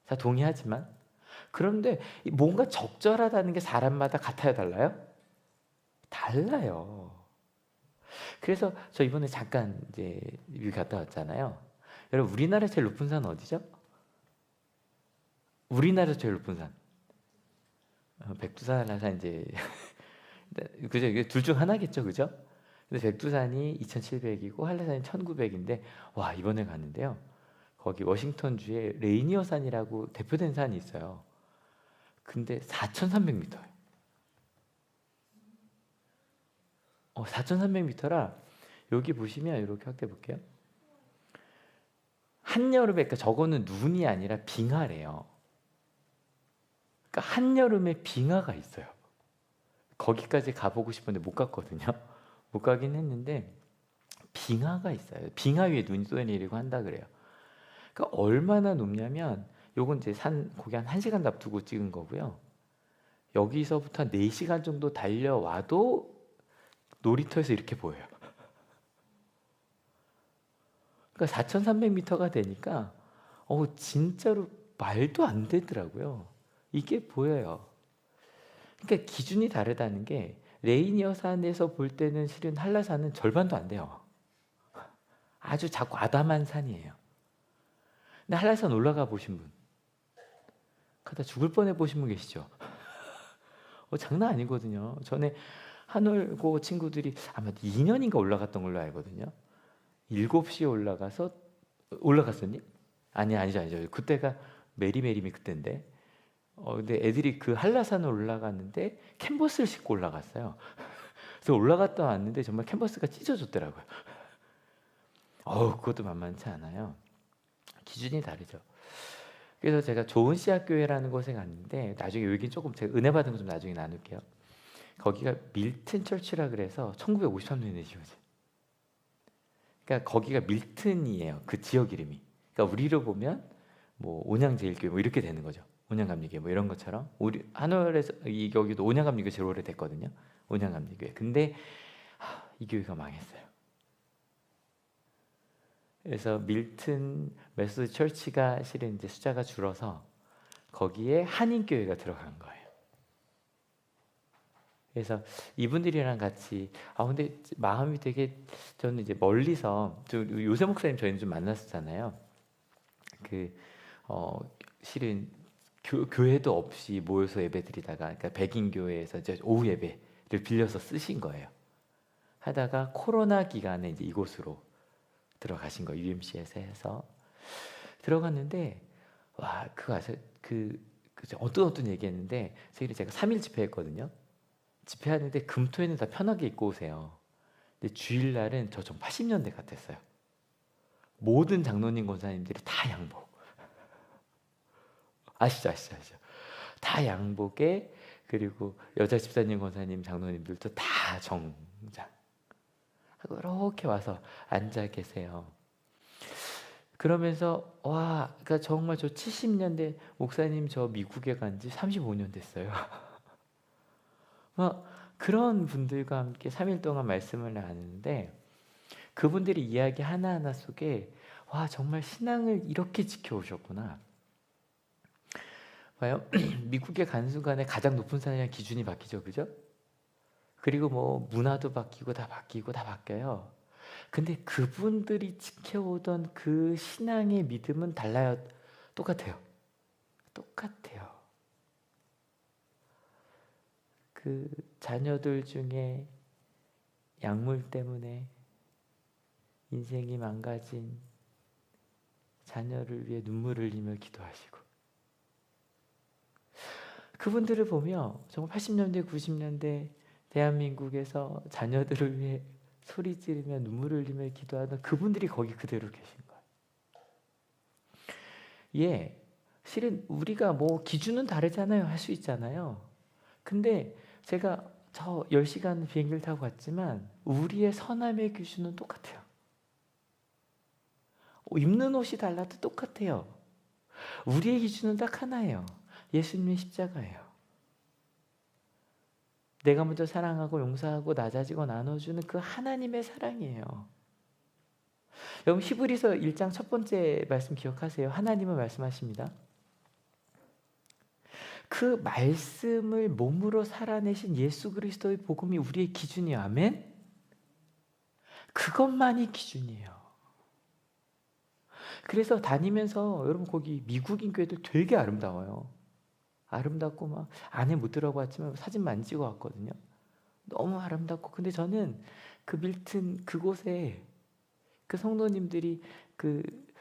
자, 동의하지만 그런데 뭔가 적절하다는 게 사람마다 같아요, 달라요? 달라요. 그래서 저 이번에 잠깐 이제 여기 갔다 왔잖아요. 여러분, 우리나라 제일 높은 산 어디죠? 우리나라 제일 높은 산 백두산, 한라산 이제 그죠? 이게 둘 중 하나겠죠, 그죠? 근데 백두산이 2,700이고 한라산이 1,900인데 와, 이번에 갔는데요. 거기 워싱턴주에 레이니어 산이라고 대표된 산이 있어요. 근데 4,300m예요. 4,300m라 여기 보시면 이렇게 확대해 볼게요. 한여름에, 그러니까 저거는 눈이 아니라 빙하래요. 그러니까 한여름에 빙하가 있어요. 거기까지 가보고 싶은데 못 갔거든요. 못 가긴 했는데 빙하가 있어요. 빙하 위에 눈이 또 내리고 한다 그래요. 그러니까 얼마나 높냐면 요건 이제 산 거기 한 1시간 앞두고 찍은 거고요. 여기서부터 한 4시간 정도 달려와도 놀이터에서 이렇게 보여요. 그러니까 4,300m가 되니까 진짜로 말도 안 되더라고요. 이게 보여요. 그러니까 기준이 다르다는 게 레이니어 산에서 볼 때는 실은 한라산은 절반도 안 돼요. 아주 작고 아담한 산이에요. 근데 한라산 올라가 보신 분, 그러다 죽을 뻔해 보신 분 계시죠? 장난 아니거든요. 전에 한올고 친구들이 아마 2년인가 올라갔던 걸로 알거든요. 7시에 올라갔었니? 아니죠. 그때가 메리메리미 그때인데. 근데 애들이 그 한라산을 올라갔는데 캔버스를 싣고 올라갔어요. 그래서 올라갔다 왔는데 정말 캔버스가 찢어졌더라고요. 그것도 만만치 않아요. 기준이 다르죠. 그래서 제가 좋은 씨앗교회라는 곳에 갔는데, 나중에 여기 조금 제가 은혜 받은 거 좀 나중에 나눌게요. 거기가 밀튼 철치라 그래서 1953년에 지어진. 그러니까 거기가 밀튼이에요. 그 지역 이름이. 그러니까 우리로 보면 뭐 온양제일교회 뭐 이렇게 되는 거죠. 온양감리교회 뭐 이런 것처럼. 우리 한월에서 여기도 온양감리교회 제일 오래됐거든요. 온양감리교회. 근데 이 교회가 망했어요. 그래서 밀튼 메소드 철치가 실은 이제 숫자가 줄어서 거기에 한인교회가 들어간 거예요. 그래서 이분들이랑 같이 근데 마음이 되게, 저는 이제 멀리서 요새 목사님 저희는 좀 만났었잖아요. 실은 교회도 없이 모여서 예배드리다가, 그러니까 백인교회에서 이제 오후 예배를 빌려서 쓰신 거예요. 하다가 코로나 기간에 이제 이곳으로 들어가신 거예요. UMC에서 해서 들어갔는데, 어떤 얘기했는데, 제가 3일 집회했거든요. 집회하는데 금토에는 다 편하게 입고 오세요. 근데 주일날은 저 좀 80년대 같았어요. 모든 장로님 권사님들이 다 양복. 아시죠? 다 양복에, 그리고 여자 집사님 권사님 장로님들도 다 정장 하고 이렇게 와서 앉아 계세요. 그러면서 그러니까 정말 저 70년대 목사님 저 미국에 간 지 35년 됐어요. 그런 분들과 함께 3일 동안 말씀을 나누는데, 그분들의 이야기 하나하나 속에 정말 신앙을 이렇게 지켜오셨구나. 봐요. 미국에 간 순간에 가장 높은 산이랑 기준이 바뀌죠, 그죠? 그리고 뭐 문화도 바뀌고 다 바뀌어요. 근데 그분들이 지켜오던 그 신앙의 믿음은 달라요? 똑같아요. 그 자녀들 중에 약물 때문에 인생이 망가진 자녀를 위해 눈물을 흘리며 기도하시고, 그분들을 보며 정말 80년대 90년대 대한민국에서 자녀들을 위해 소리 지르며 눈물을 흘리며 기도하던 그분들이 거기 그대로 계신 거예요. 실은 우리가 뭐 기준은 다르잖아요. 할 수 있잖아요. 근데 제가 저 10시간 비행기를 타고 갔지만 우리의 선함의 기준은 똑같아요. 입는 옷이 달라도 똑같아요. 우리의 기준은 딱 하나예요. 예수님의 십자가예요. 내가 먼저 사랑하고 용서하고 낮아지고 나눠주는 그 하나님의 사랑이에요. 여러분 히브리서 1장 첫 번째 말씀 기억하세요. 하나님은 말씀하십니다. 그 말씀을 몸으로 살아내신 예수 그리스도의 복음이 우리의 기준이에요. 아멘? 그것만이 기준이에요. 그래서 다니면서 여러분 거기 미국인 교회들 되게 아름다워요. 아름답고 막 안에 못 들어갔지만 사진만 찍어 왔거든요. 너무 아름답고, 근데 저는 그 밀튼 그곳에 그 성도님들이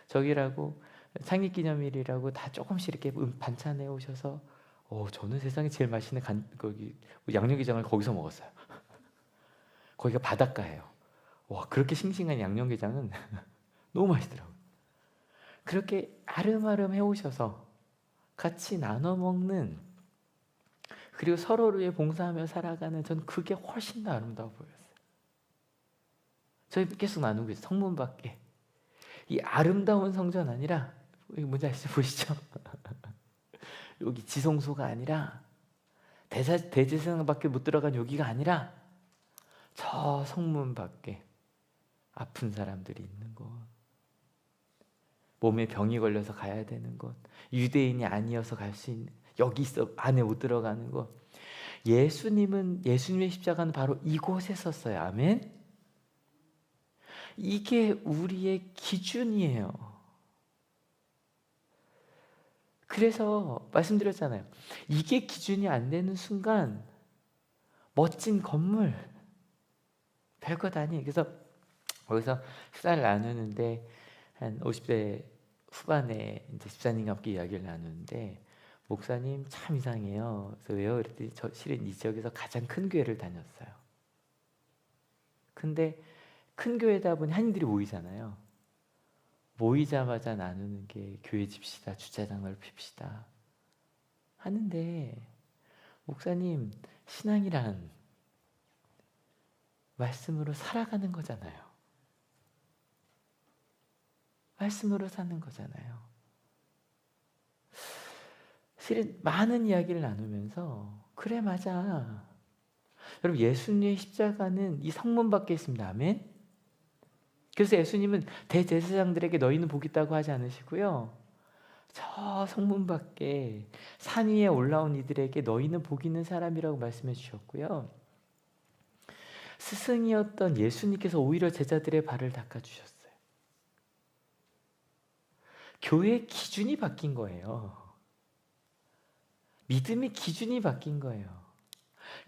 저기라고 창립기념일이라고 다 조금씩 이렇게 반찬해 오셔서 저는 세상에 제일 맛있는 거기 양념게장을 거기서 먹었어요. 거기가 바닷가예요. 그렇게 싱싱한 양념게장은 너무 맛있더라고요. 그렇게 아름아름 해오셔서 같이 나눠 먹는, 그리고 서로를 위해 봉사하며 살아가는, 전 그게 훨씬 더 아름다워 보였어요. 저희 계속 나누고 있어요. 성문 밖에 이 아름다운 성전 아니라 이게 뭔지 아시죠? 보이시죠? 여기 지성소가 아니라 대제사장 밖에 못 들어간 여기가 아니라 저 성문 밖에 아픈 사람들이 있는 곳, 몸에 병이 걸려서 가야 되는 곳, 유대인이 아니어서 갈 수 있는, 여기 있어 안에 못 들어가는 곳. 예수님의 십자가는 바로 이곳에 섰어요. 아멘. 이게 우리의 기준이에요. 그래서 말씀드렸잖아요. 이게 기준이 안 되는 순간 멋진 건물 별것 아니에요. 그래서 거기서 식사를 나누는데 한 50대 후반에 이제 집사님과 함께 이야기를 나누는데, 목사님 참 이상해요. 그래서 왜요? 그랬더니 저 실은 이 지역에서 가장 큰 교회를 다녔어요. 근데 큰 교회다 보니 한인들이 모이잖아요. 모이자마자 나누는 게 교회 집시다, 주차장 넓힙시다 하는데, 목사님 신앙이란 말씀으로 살아가는 거잖아요. 말씀으로 사는 거잖아요. 실은 많은 이야기를 나누면서 그래 맞아. 여러분 예수님의 십자가는 이 성문 밖에 있습니다. 아멘. 그래서 예수님은 대제사장들에게 너희는 복 있다고 하지 않으시고요, 저 성문 밖에 산 위에 올라온 이들에게 너희는 복 있는 사람이라고 말씀해 주셨고요, 스승이었던 예수님께서 오히려 제자들의 발을 닦아주셨어요. 교회의 기준이 바뀐 거예요. 믿음의 기준이 바뀐 거예요.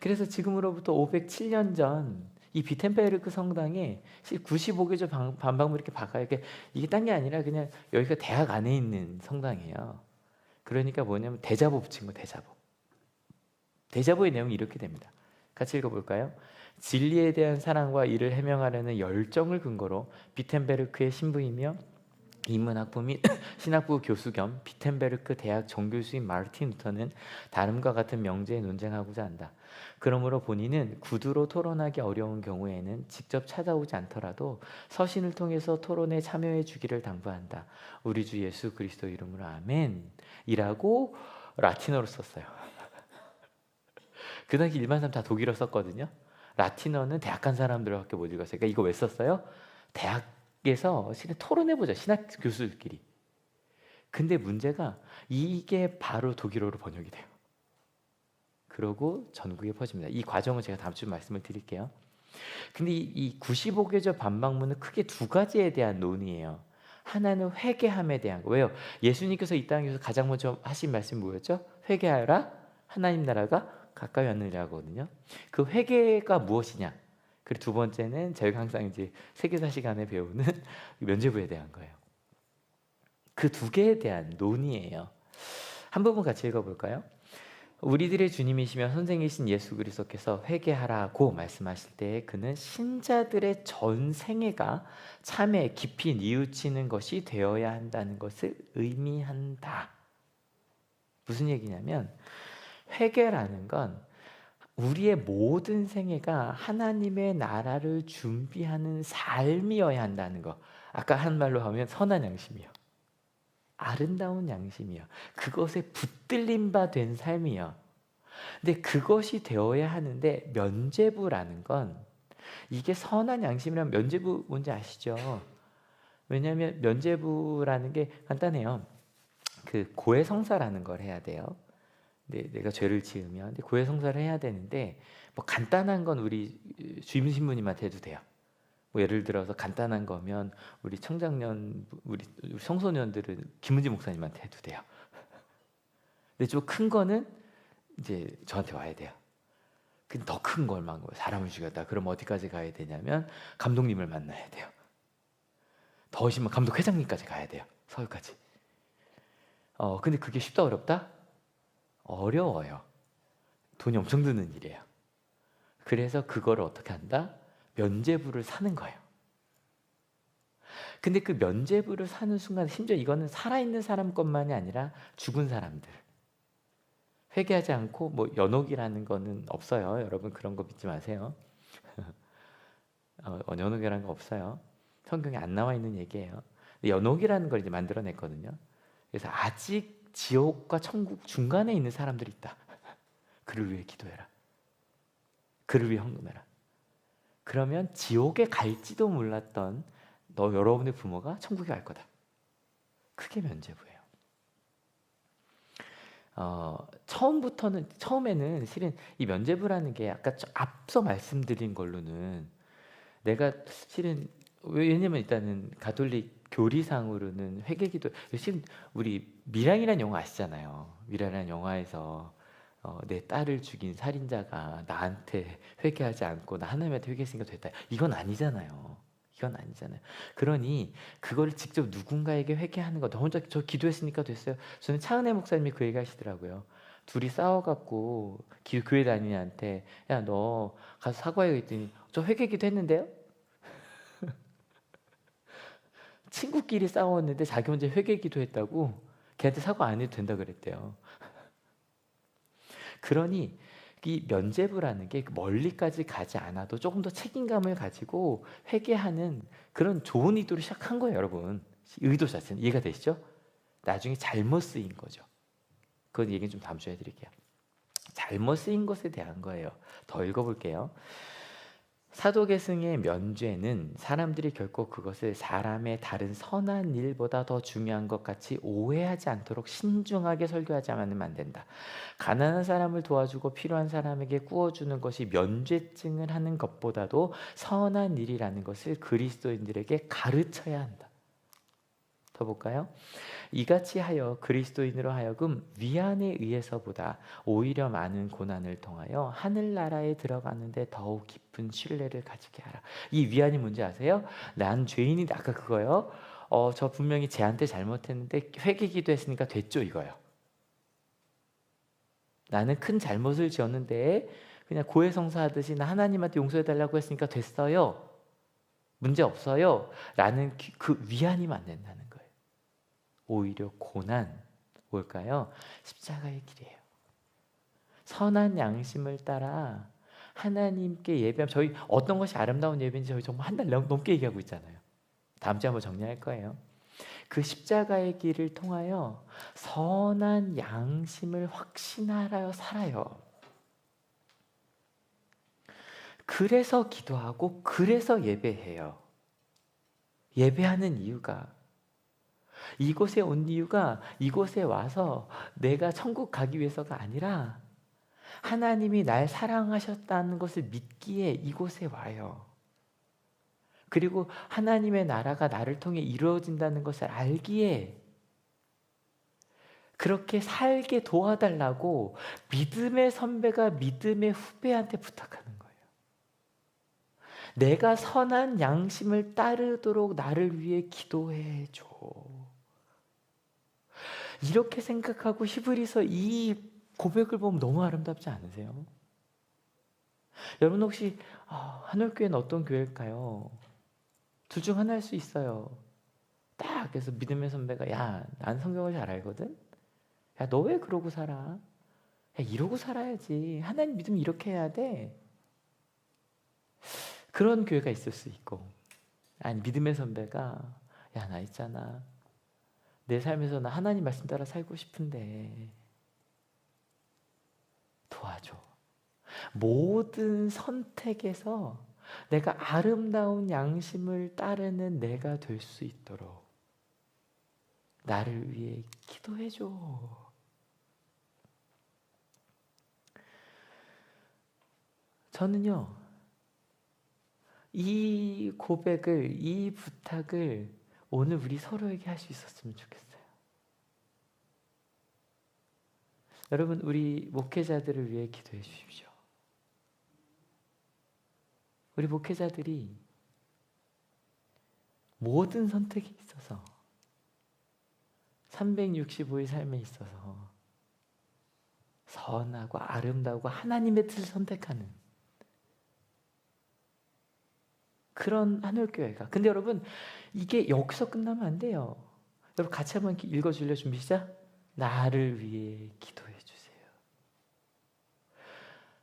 그래서 지금으로부터 507년 전 이 비텐베르크 성당에 95개조 반박문 이렇게 박아요. 이게 딴 게 아니라 그냥 여기가 대학 안에 있는 성당이에요. 그러니까 뭐냐면 대자보 붙인 거, 대자보. 대자보의 내용이 이렇게 됩니다. 같이 읽어볼까요? 진리에 대한 사랑과 이를 해명하려는 열정을 근거로 비텐베르크의 신부이며 인문학부 및 신학부 교수 겸 비텐베르크 대학 정교수인 마르틴 루터는 다름과 같은 명제에 논쟁하고자 한다. 그러므로 본인은 구두로 토론하기 어려운 경우에는 직접 찾아오지 않더라도 서신을 통해서 토론에 참여해 주기를 당부한다. 우리 주 예수 그리스도 이름으로 아멘 이라고 라틴어로 썼어요. 그 당시 일반 사람 다 독일어 썼거든요. 라틴어는 대학 간 사람들밖에 못 읽었어요. 그러니까 이거 왜 썼어요? 대학에서 실은 토론해보자, 신학 교수들끼리. 근데 문제가 이게 바로 독일어로 번역이 돼요. 그러고 전국에 퍼집니다. 이 과정은 제가 다음 주에 말씀을 드릴게요. 근데 이 95개조 반박문은 크게 두 가지에 대한 논의예요. 하나는 회개함에 대한 거. 왜요? 예수님께서 이 땅에서 가장 먼저 하신 말씀이 뭐였죠? 회개하라, 하나님 나라가 가까이 왔느니라거든요. 그 회개가 무엇이냐? 그리고 두 번째는 저희가 항상 이제 세계사 시간에 배우는 면죄부에 대한 거예요. 그 두 개에 대한 논의예요. 한 부분 같이 읽어볼까요? 우리들의 주님이시며 선생이신 예수 그리스도께서 회개하라고 말씀하실 때 그는 신자들의 전 생애가 참에 깊이 뉘우치는 것이 되어야 한다는 것을 의미한다. 무슨 얘기냐면, 회개라는 건 우리의 모든 생애가 하나님의 나라를 준비하는 삶이어야 한다는 거. 아까 한 말로 하면 선한 양심이요, 아름다운 양심이요, 그것에 붙들린 바 된 삶이요. 근데 그것이 되어야 하는데, 면죄부라는 건 이게 선한 양심이라면 면죄부 뭔지 아시죠? 왜냐하면 면죄부라는 게 간단해요. 그 고해성사라는 걸 해야 돼요. 내가 죄를 지으면 근데 고해성사를 해야 되는데, 뭐 간단한 건 우리 주임 신부님한테 해도 돼요. 뭐 예를 들어서 간단한 거면 우리 청장년, 우리 청소년들은 김은지 목사님한테 해도 돼요. 근데 좀 큰 거는 이제 저한테 와야 돼요. 근데 더 큰 걸만 거예요. 사람을 죽였다. 그럼 어디까지 가야 되냐면 감독님을 만나야 돼요. 더 심한 감독 회장님까지 가야 돼요. 서울까지. 근데 그게 쉽다 어렵다? 어려워요. 돈이 엄청 드는 일이에요. 그래서 그거를 어떻게 한다? 면죄부를 사는 거예요. 근데 그 면죄부를 사는 순간, 심지어 이거는 살아있는 사람 것만이 아니라 죽은 사람들, 회개하지 않고 뭐 연옥이라는 거는 없어요. 여러분 그런 거 믿지 마세요. 연옥이라는 거 없어요. 성경에 안 나와 있는 얘기예요. 연옥이라는 걸 이제 만들어냈거든요. 그래서 아직 지옥과 천국 중간에 있는 사람들이 있다. 그를 위해 기도해라. 그를 위해 헌금해라. 그러면 지옥에 갈지도 몰랐던 여러분의 부모가 천국에 갈 거다. 그게 면죄부예요. 처음에는 실은 이 면죄부라는 게 아까 앞서 말씀드린 걸로는 내가 실은 왜냐면 일단은 가톨릭 교리상으로는 회개기도 실은 우리 미랑이라는 영화 아시잖아요. 미랑이라는 영화에서 내 딸을 죽인 살인자가 나한테 회개하지 않고 나 하나님한테 회개했으니까 됐다. 이건 아니잖아요. 이건 아니잖아요. 그러니 그걸 직접 누군가에게 회개하는 거. 너 혼자 저 기도했으니까 됐어요. 저는 차은혜 목사님이 그 얘기 하시더라고요. 둘이 싸워갖고 교회 다니는한테 야 너 가서 사과해 했더니 저 회개기도 했는데요. 친구끼리 싸웠는데 자기 혼자 회개기도 했다고 걔한테 사과 안 해도 된다 그랬대요. 그러니 이 면죄부라는 게 멀리까지 가지 않아도 조금 더 책임감을 가지고 회개하는 그런 좋은 의도로 시작한 거예요, 여러분. 의도 자체는 이해가 되시죠? 나중에 잘못 쓰인 거죠. 그건 얘기는 좀 다음 주에 해드릴게요. 잘못 쓰인 것에 대한 거예요. 더 읽어볼게요. 사도계승의 면죄는 사람들이 결코 그것을 사람의 다른 선한 일보다 더 중요한 것 같이 오해하지 않도록 신중하게 설교하지 않으면 안 된다. 가난한 사람을 도와주고 필요한 사람에게 구워주는 것이 면죄증을 하는 것보다도 선한 일이라는 것을 그리스도인들에게 가르쳐야 한다. 더 볼까요? 이같이 하여 그리스도인으로 하여금 위안에 의해서보다 오히려 많은 고난을 통하여 하늘나라에 들어가는데 더욱 깊은 신뢰를 가지게 하라. 이 위안이 뭔지 아세요? 난 죄인인데 아까 그거요. 저 분명히 쟤한테 잘못했는데 회개기도 했으니까 됐죠 이거요. 나는 큰 잘못을 지었는데 그냥 고해성사하듯이 나 하나님한테 용서해달라고 했으니까 됐어요. 문제 없어요. 라는 그 위안이 안 된다는 거예요. 오히려 고난 뭘까요? 십자가의 길이에요. 선한 양심을 따라 하나님께 예배하면 저희 어떤 것이 아름다운 예배인지 저희 정말 한 달 넘게 얘기하고 있잖아요. 다음 주에 한번 정리할 거예요. 그 십자가의 길을 통하여 선한 양심을 확신하여 살아요. 그래서 기도하고 그래서 예배해요. 예배하는 이유가 이곳에 온 이유가 이곳에 와서 내가 천국 가기 위해서가 아니라 하나님이 날 사랑하셨다는 것을 믿기에 이곳에 와요. 그리고 하나님의 나라가 나를 통해 이루어진다는 것을 알기에 그렇게 살게 도와달라고 믿음의 선배가 믿음의 후배한테 부탁하는 거예요. 내가 선한 양심을 따르도록 나를 위해 기도해 줘. 이렇게 생각하고 히브리서 이 고백을 보면 너무 아름답지 않으세요? 여러분 혹시 한올교회는 어떤 교회일까요? 둘 중 하나일 수 있어요. 딱 그래서 믿음의 선배가 야, 난 성경을 잘 알거든? 야, 너 왜 그러고 살아? 야, 이러고 살아야지. 하나님 믿으면 이렇게 해야 돼. 그런 교회가 있을 수 있고 아니 믿음의 선배가 야, 나 있잖아. 내 삶에서 나 하나님 말씀 따라 살고 싶은데 도와줘. 모든 선택에서 내가 아름다운 양심을 따르는 내가 될 수 있도록 나를 위해 기도해줘. 저는요, 이 고백을, 이 부탁을 오늘 우리 서로에게 할 수 있었으면 좋겠어요. 여러분, 우리 목회자들을 위해 기도해 주십시오. 우리 목회자들이 모든 선택에 있어서 365일 삶에 있어서 선하고 아름다우고 하나님의 뜻을 선택하는 그런 한올교회가. 근데 여러분 이게 여기서 끝나면 안 돼요. 여러분 같이 한번 읽어줄래요? 준비 시작. 나를 위해 기도해 주세요.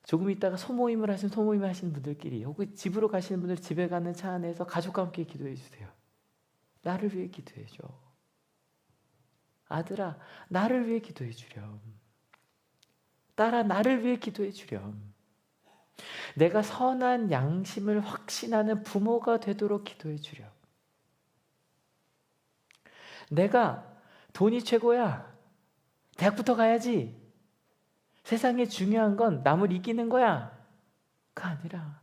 조금 있다가 소모임을 하시는 분들끼리 혹은 집으로 가시는 분들 집에 가는 차 안에서 가족과 함께 기도해 주세요. 나를 위해 기도해 줘. 아들아, 나를 위해 기도해 주렴. 딸아, 나를 위해 기도해 주렴. 내가 선한 양심을 확신하는 부모가 되도록 기도해 주렴. 내가 돈이 최고야. 대학부터 가야지. 세상에 중요한 건 남을 이기는 거야. 가 아니라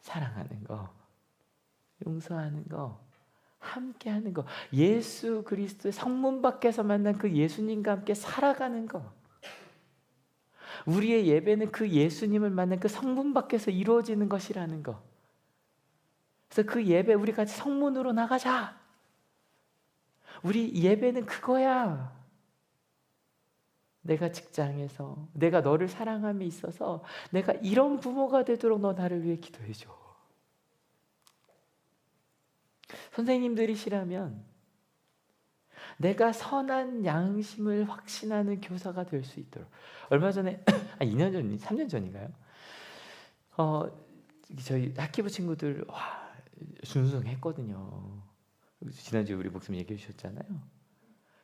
사랑하는 거, 용서하는 거, 함께하는 거, 예수 그리스도의 성문 밖에서 만난 그 예수님과 함께 살아가는 거. 우리의 예배는 그 예수님을 만난 그 성문 밖에서 이루어지는 것이라는 거. 그래서 그 예배 우리 같이 성문으로 나가자. 우리 예배는 그거야. 내가 직장에서 내가 너를 사랑함에 있어서 내가 이런 부모가 되도록 너 나를 위해 기도해 줘. 선생님들이시라면 내가 선한 양심을 확신하는 교사가 될 수 있도록. 얼마 전에 2년 전, 3년 전인가요? 저희 학기부 친구들 준수했거든요. 지난주에 우리 목사님 얘기해 주셨잖아요.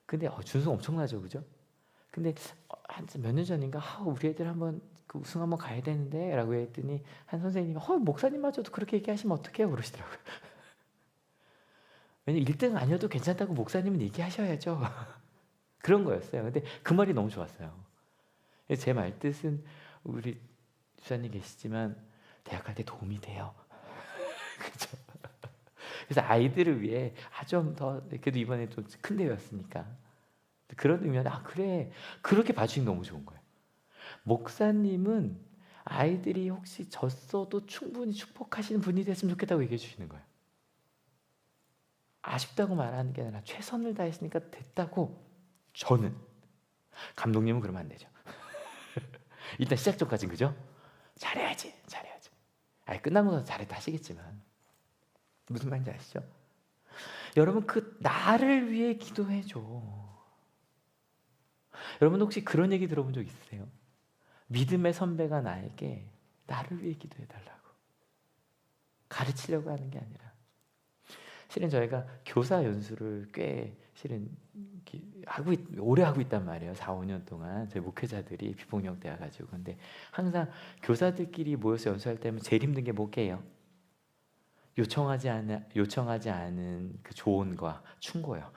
근데 준수 엄청나죠, 그죠? 근데 한 몇 년 전인가 우리 애들 한번 그 우승 한번 가야 되는데 라고 했더니 한 선생님이 목사님마저도 그렇게 얘기하시면 어떡해요 그러시더라고요. 왜냐면 1등 아니어도 괜찮다고 목사님은 얘기하셔야죠. 그런 거였어요. 근데 그 말이 너무 좋았어요. 제 말뜻은 우리 주사님 계시지만 대학 갈 때 도움이 돼요. 그죠? 그래서 아이들을 위해 좀 더, 그래도 이번에 좀 큰 대회였으니까 그런 의미는 그래, 그렇게 봐주시는 너무 좋은 거예요. 목사님은 아이들이 혹시 졌어도 충분히 축복하시는 분이 됐으면 좋겠다고 얘기해 주시는 거예요. 아쉽다고 말하는 게 아니라 최선을 다했으니까 됐다고. 저는. 감독님은 그러면 안 되죠. 일단 시작 전까지는 그죠? 잘해야지. 끝나고 나서 잘했다 하시겠지만 무슨 말인지 아시죠? 여러분, 그 나를 위해 기도해줘. 여러분 혹시 그런 얘기 들어본 적 있으세요? 믿음의 선배가 나에게 나를 위해 기도해달라고 가르치려고 하는 게 아니라. 실은 저희가 교사 연수를 꽤 오래 하고 있단 말이에요. 4, 5년 동안 저희 목회자들이 비폭력 돼 가지고. 근데 항상 교사들끼리 모여서 연수할 때면 제일 힘든 게 뭐게요? 요청하지 않은 그 조언과 충고요.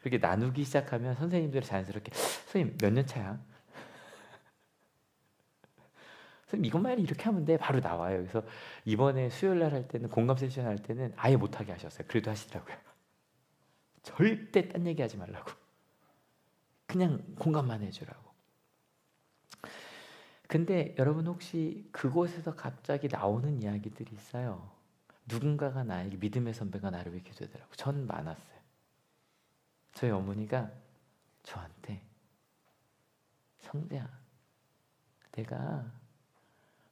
이렇게 나누기 시작하면 선생님들이 자연스럽게 선생님 몇 년 차야? 선생님 이것만 이렇게 하면 돼. 바로 나와요. 그래서 이번에 수요일 날 할 때는 공감 세션 할 때는 아예 못하게 하셨어요. 그래도 하시더라고요. 절대 딴 얘기하지 말라고. 그냥 공감만 해주라고. 근데 여러분 혹시 그곳에서 갑자기 나오는 이야기들이 있어요. 누군가가 나에게, 믿음의 선배가 나를 위해 기도해달라고. 전 많았어요. 저희 어머니가 저한테 성재야, 내가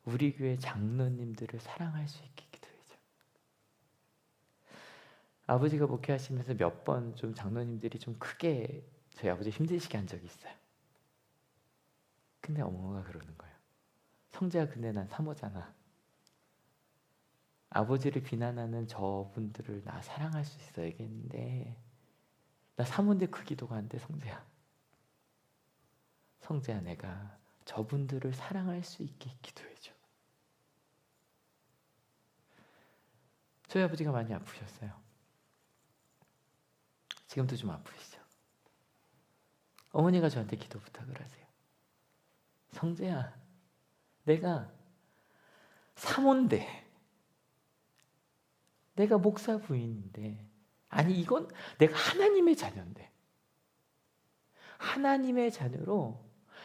우리 교회 장로님들을 사랑할 수 있게 기도해줘. 아버지가 목회하시면서 몇 번 좀 장로님들이 좀 크게 저희 아버지 힘드시게 한 적이 있어요. 근데 어머니가 그러는 거예요. 성재야, 근데 난 사모잖아. 아버지를 비난하는 저분들을 나 사랑할 수 있어야겠는데 나 사모인데 그 기도가 안 돼. 성재야, 내가 저분들을 사랑할 수 있게 기도해줘. 저희 아버지가 많이 아프셨어요. 지금도 좀 아프시죠? 어머니가 저한테 기도 부탁을 하세요. 성재야, 내가 사모인데, 내가 목사 부인인데, 아니 이건 내가 하나님의 자녀인데, 하나님의 자녀로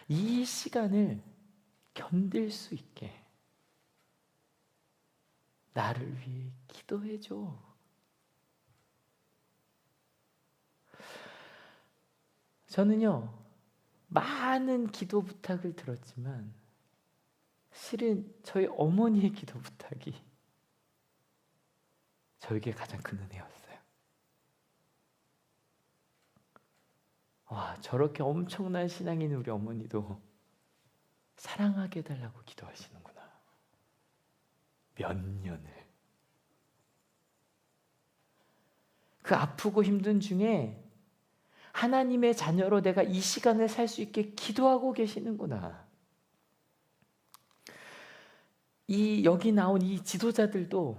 이 시간을 견딜 수 있게 나를 위해 기도해줘. 저는요, 많은 기도 부탁을 들었지만 실은 저희 어머니의 기도 부탁이 저에게 가장 큰 은혜였어요. 와, 저렇게 엄청난 신앙인 우리 어머니도 사랑하게 해달라고 기도하시는구나. 몇 년을. 그 그 아프고 힘든 중에 하나님의 자녀로 내가 이 시간을 살 수 있게 기도하고 계시는구나. 여기 나온 이 지도자들도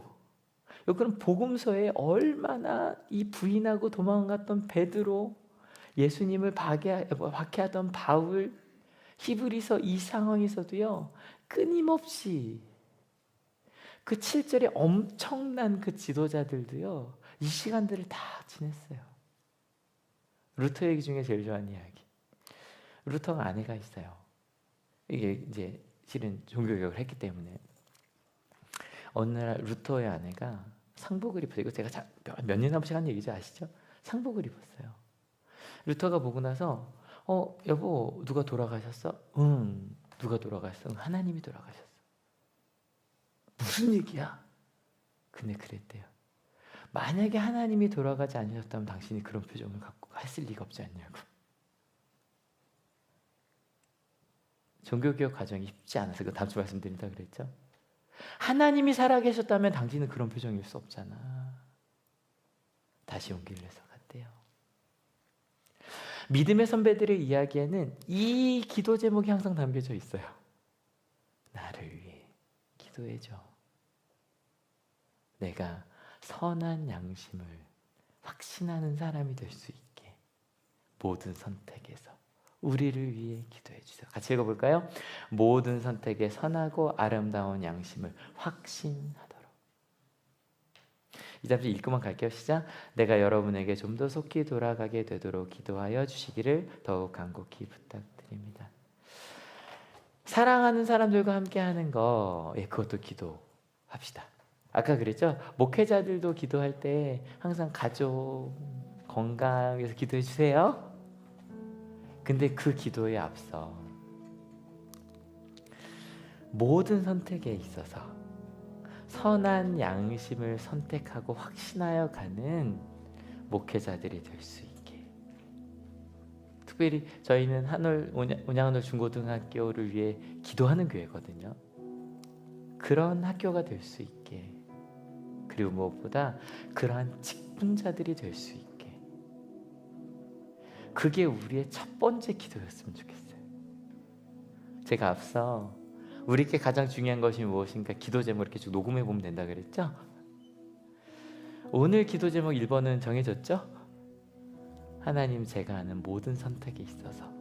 여기는 복음서에 얼마나 이 부인하고 도망갔던 베드로, 예수님을 박해하던 바울, 히브리서 이 상황에서도요 끊임없이 그 7절에 엄청난 그 지도자들도요 이 시간들을 다 지냈어요. 루터 얘기 중에 제일 좋아하는 이야기. 루터가 아내가 있어요. 이게 이제 실은 종교개혁을 했기 때문에 어느 날 루터의 아내가 상복을 입었어요. 이거 제가 몇 년 한 번씩 한 얘기죠, 아시죠? 상복을 입었어요. 루터가 보고 나서 여보 누가 돌아가셨어? 응. 누가 돌아가셨어? 응, 하나님이 돌아가셨어. 무슨 얘기야? 근데 그랬대요. 만약에 하나님이 돌아가지 않으셨다면 당신이 그런 표정을 갖고 했을 리가 없지 않냐고. 종교개혁 과정이 쉽지 않아서 다음 주 말씀드린다 그랬죠. 하나님이 살아계셨다면 당신은 그런 표정일 수 없잖아. 다시 용기를 내서 갔대요. 믿음의 선배들의 이야기에는 이 기도 제목이 항상 담겨져 있어요. 나를 위해 기도해줘. 내가 선한 양심을 확신하는 사람이 될 수 있게 모든 선택에서 우리를 위해 기도해 주세요. 같이 읽어볼까요? 모든 선택에 선하고 아름다운 양심을 확신하도록. 이 잠시 읽고만 갈게요. 시작. 내가 여러분에게 좀 더 속히 돌아가게 되도록 기도하여 주시기를 더욱 간곡히 부탁드립니다. 사랑하는 사람들과 함께 하는 거, 그것도 기도합시다. 아까 그랬죠? 목회자들도 기도할 때 항상 가족, 건강 위해서 기도해 주세요. 근데 그 기도에 앞서 모든 선택에 있어서 선한 양심을 선택하고 확신하여 가는 목회자들이 될 수 있게. 특별히 저희는 온양하늘 중고등학교를 위해 기도하는 교회거든요. 그런 학교가 될 수 있게, 그리고 무엇보다 그러한 직분자들이 될 수 있게, 그게 우리의 첫 번째 기도였으면 좋겠어요. 제가 앞서 우리께 가장 중요한 것이 무엇인가 기도 제목 이렇게 쭉 녹음해 보면 된다 그랬죠? 오늘 기도 제목 1번은 정해졌죠? 하나님, 제가 하는 모든 선택에 있어서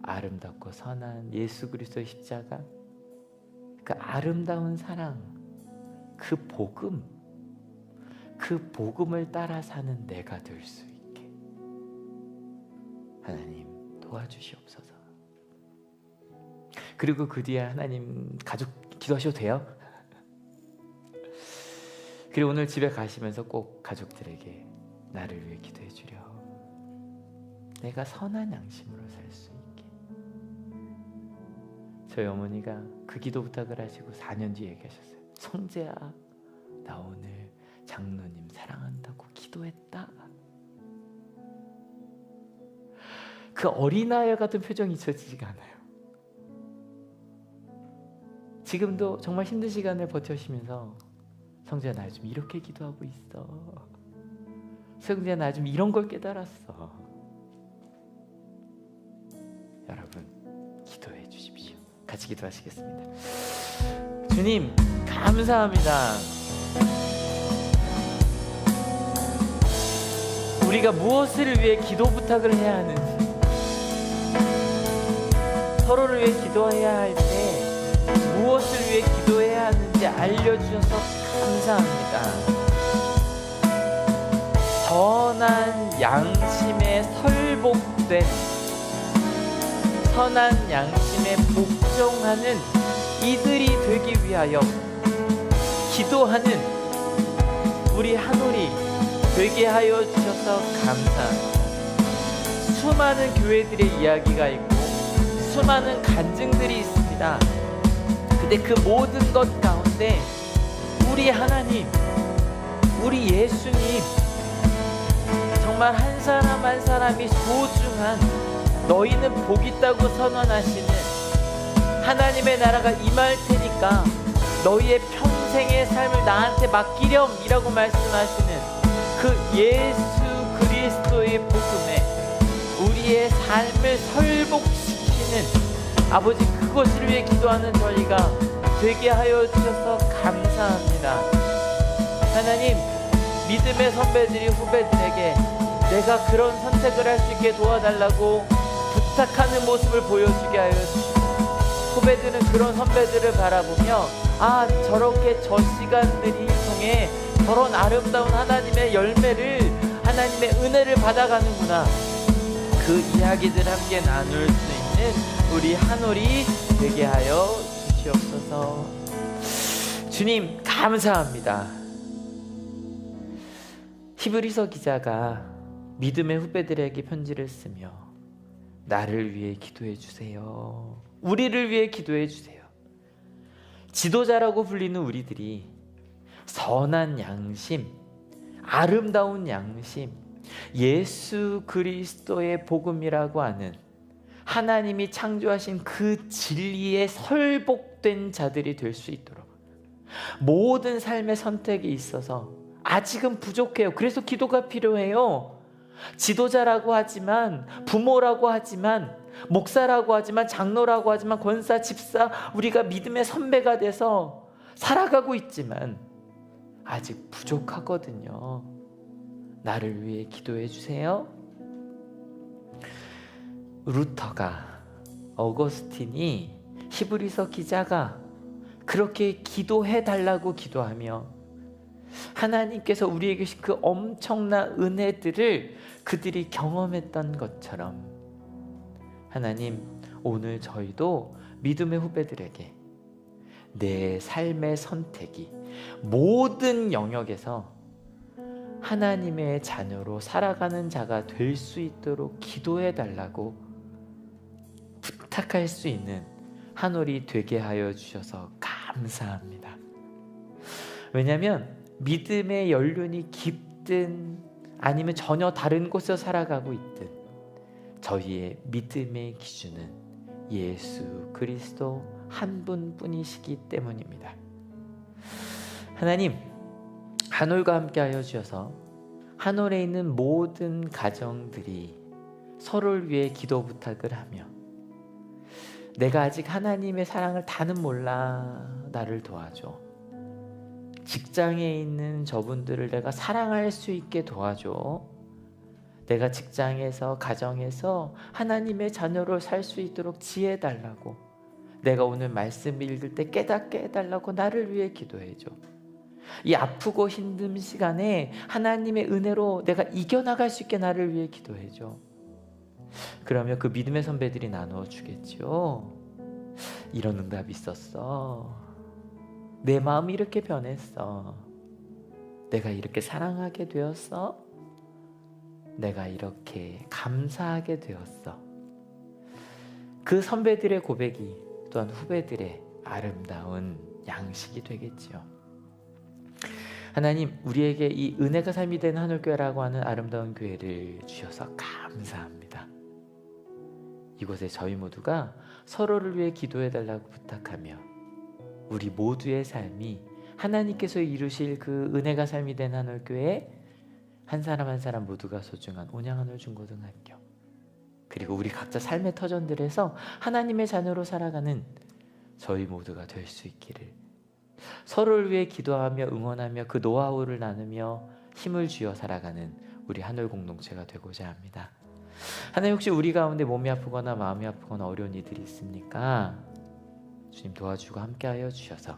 아름답고 선한 예수 그리스도의 십자가, 그 아름다운 사랑, 그 복음을 따라 사는 내가 될 수 있게 하나님 도와주시옵소서. 그리고 그 뒤에 하나님 가족 기도하셔도 돼요. 그리고 오늘 집에 가시면서 꼭 가족들에게 나를 위해 기도해 주려. 내가 선한 양심으로 살 수 있게. 저희 어머니가 그 기도 부탁을 하시고 4년 뒤에 얘기하셨어요. 성재야, 나 오늘 장로님 사랑한다고 기도했다. 그 어린아이 같은 표정이 잊혀지지가 않아요. 지금도 정말 힘든 시간을 버텨시면서 성재야, 나 요즘 이렇게 기도하고 있어. 성재야, 나 요즘 이런 걸 깨달았어. 여러분, 기도해 주십시오. 같이 기도하시겠습니다. 주님, 감사합니다. 우리가 무엇을 위해 기도 부탁을 해야 하는지, 서로를 위해 기도해야 할 때 무엇을 위해 기도해야 하는지 알려주셔서 감사합니다. 선한 양심에 설복된, 선한 양심에 복종하는 이들이 되기 위하여 기도하는 우리 한우리 되게 하여 주셔서 감사합니다. 수많은 교회들의 이야기가 있고 수많은 간증들이 있습니다. 근데 그 모든 것 가운데 우리 하나님, 우리 예수님, 정말 한 사람 한 사람이 소중한, 너희는 복 있다고 선언하시는 하나님의 나라가 임할 테니까 너희의 평생의 삶을 나한테 맡기렴 이라고 말씀하시는 그 예수 그리스도의 복음에 우리의 삶을 설복시키는 아버지, 그것을 위해 기도하는 저희가 되게 하여 주셔서 감사합니다. 하나님, 믿음의 선배들이 후배들에게 내가 그런 선택을 할 수 있게 도와달라고 부탁하는 모습을 보여주게 하여 주시고, 후배들은 그런 선배들을 바라보며 아, 저렇게 저 시간들이 통해 저런 아름다운 하나님의 열매를, 하나님의 은혜를 받아가는구나, 그 이야기들 함께 나눌 수 있는 우리 한올이 되게 하여 주시옵소서. 주님 감사합니다. 히브리서 기자가 믿음의 후배들에게 편지를 쓰며 나를 위해 기도해 주세요, 우리를 위해 기도해 주세요. 지도자라고 불리는 우리들이 선한 양심, 아름다운 양심, 예수 그리스도의 복음이라고 하는 하나님이 창조하신 그 진리에 설복된 자들이 될 수 있도록 모든 삶의 선택에 있어서 아직은 부족해요. 그래서 기도가 필요해요. 지도자라고 하지만, 부모라고 하지만, 목사라고 하지만, 장로라고 하지만, 권사, 집사, 우리가 믿음의 선배가 돼서 살아가고 있지만 아직 부족하거든요. 나를 위해 기도해 주세요. 루터가, 어거스틴이, 히브리서 기자가 그렇게 기도해 달라고 기도하며 하나님께서 우리에게 주신 그 엄청난 은혜들을 그들이 경험했던 것처럼, 하나님, 오늘 저희도 믿음의 후배들에게 내 삶의 선택이 모든 영역에서 하나님의 자녀로 살아가는 자가 될 수 있도록 기도해 달라고 부탁할 수 있는 한올이 되게 하여 주셔서 감사합니다. 왜냐하면 믿음의 연륜이 깊든 아니면 전혀 다른 곳에서 살아가고 있든 저희의 믿음의 기준은 예수 그리스도 한 분뿐이시기 때문입니다. 하나님, 한올과 함께 하여 주셔서 한올에 있는 모든 가정들이 서로를 위해 기도 부탁을 하며, 내가 아직 하나님의 사랑을 다는 몰라, 나를 도와줘. 직장에 있는 저분들을 내가 사랑할 수 있게 도와줘. 내가 직장에서, 가정에서 하나님의 자녀로 살 수 있도록 지혜 달라고, 내가 오늘 말씀 읽을 때 깨닫게 해달라고 나를 위해 기도해줘. 이 아프고 힘든 시간에 하나님의 은혜로 내가 이겨나갈 수 있게 나를 위해 기도해줘. 그러면 그 믿음의 선배들이 나누어 주겠죠. 이런 응답이 있었어. 내 마음이 이렇게 변했어. 내가 이렇게 사랑하게 되었어. 내가 이렇게 감사하게 되었어. 그 선배들의 고백이 또한 후배들의 아름다운 양식이 되겠지요. 하나님, 우리에게 이 은혜가 삶이 되는 한올교회라고 하는 아름다운 교회를 주셔서 감사합니다. 이곳에 저희 모두가 서로를 위해 기도해달라고 부탁하며 우리 모두의 삶이 하나님께서 이루실 그 은혜가 삶이 된 한올교회 한 사람 한 사람 모두가 소중한 온양한올 중고등학교, 그리고 우리 각자 삶의 터전들에서 하나님의 자녀로 살아가는 저희 모두가 될 수 있기를, 서로를 위해 기도하며 응원하며 그 노하우를 나누며 힘을 쥐어 살아가는 우리 한올 공동체가 되고자 합니다. 하나님, 혹시 우리 가운데 몸이 아프거나 마음이 아프거나 어려운 이들이 있습니까? 주님 도와주고 함께하여 주셔서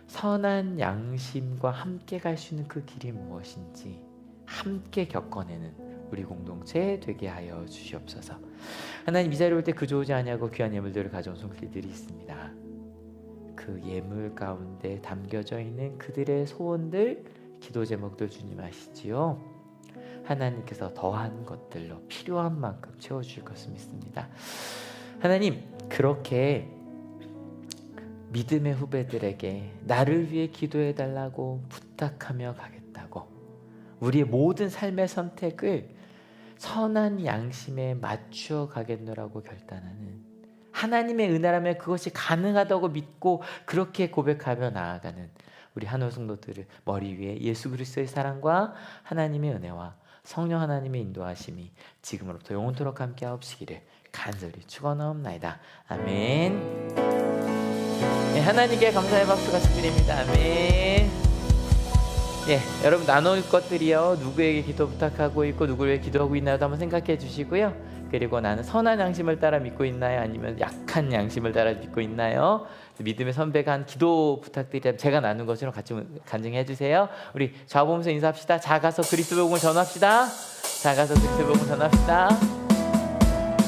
선한 양심과 함께 갈 수 있는 그 길이 무엇인지 함께 겪어내는 우리 공동체 되게 하여 주시옵소서. 하나님, 이 자리에 올 때 그저 오지 아니하고 귀한 예물들을 가져온 손길들이 있습니다. 그 예물 가운데 담겨져 있는 그들의 소원들, 기도 제목들 주님 아시지요? 하나님께서 더한 것들로 필요한 만큼 채워주실 것을 믿습니다. 하나님, 그렇게 믿음의 후배들에게 나를 위해 기도해달라고 부탁하며 가겠다고, 우리의 모든 삶의 선택을 선한 양심에 맞추어 가겠노라고 결단하는, 하나님의 은혜라면 그것이 가능하다고 믿고 그렇게 고백하며 나아가는 우리 한올 성도들을 머리 위에 예수 그리스도의 사랑과 하나님의 은혜와 성령 하나님의 인도하심이 지금으로부터 영원토록 함께 하옵시기를 간절히 축원하옵나이다. 아멘. 네, 하나님께 감사의 박수 같이 드립니다. 아멘. 예, 여러분 나눌 것들이요, 누구에게 기도 부탁하고 있고 누구를 위해 기도하고 있나요도 한번 생각해 주시고요. 그리고 나는 선한 양심을 따라 믿고 있나요? 아니면 약한 양심을 따라 믿고 있나요? 믿음의 선배가 한 기도 부탁드리면 제가 나눈 것처럼 같이 간증해 주세요. 우리 좌우 보면서 인사합시다. 작아서 그리스도 복음을 전합시다. 작아서 그리스도 복음을 전합시다.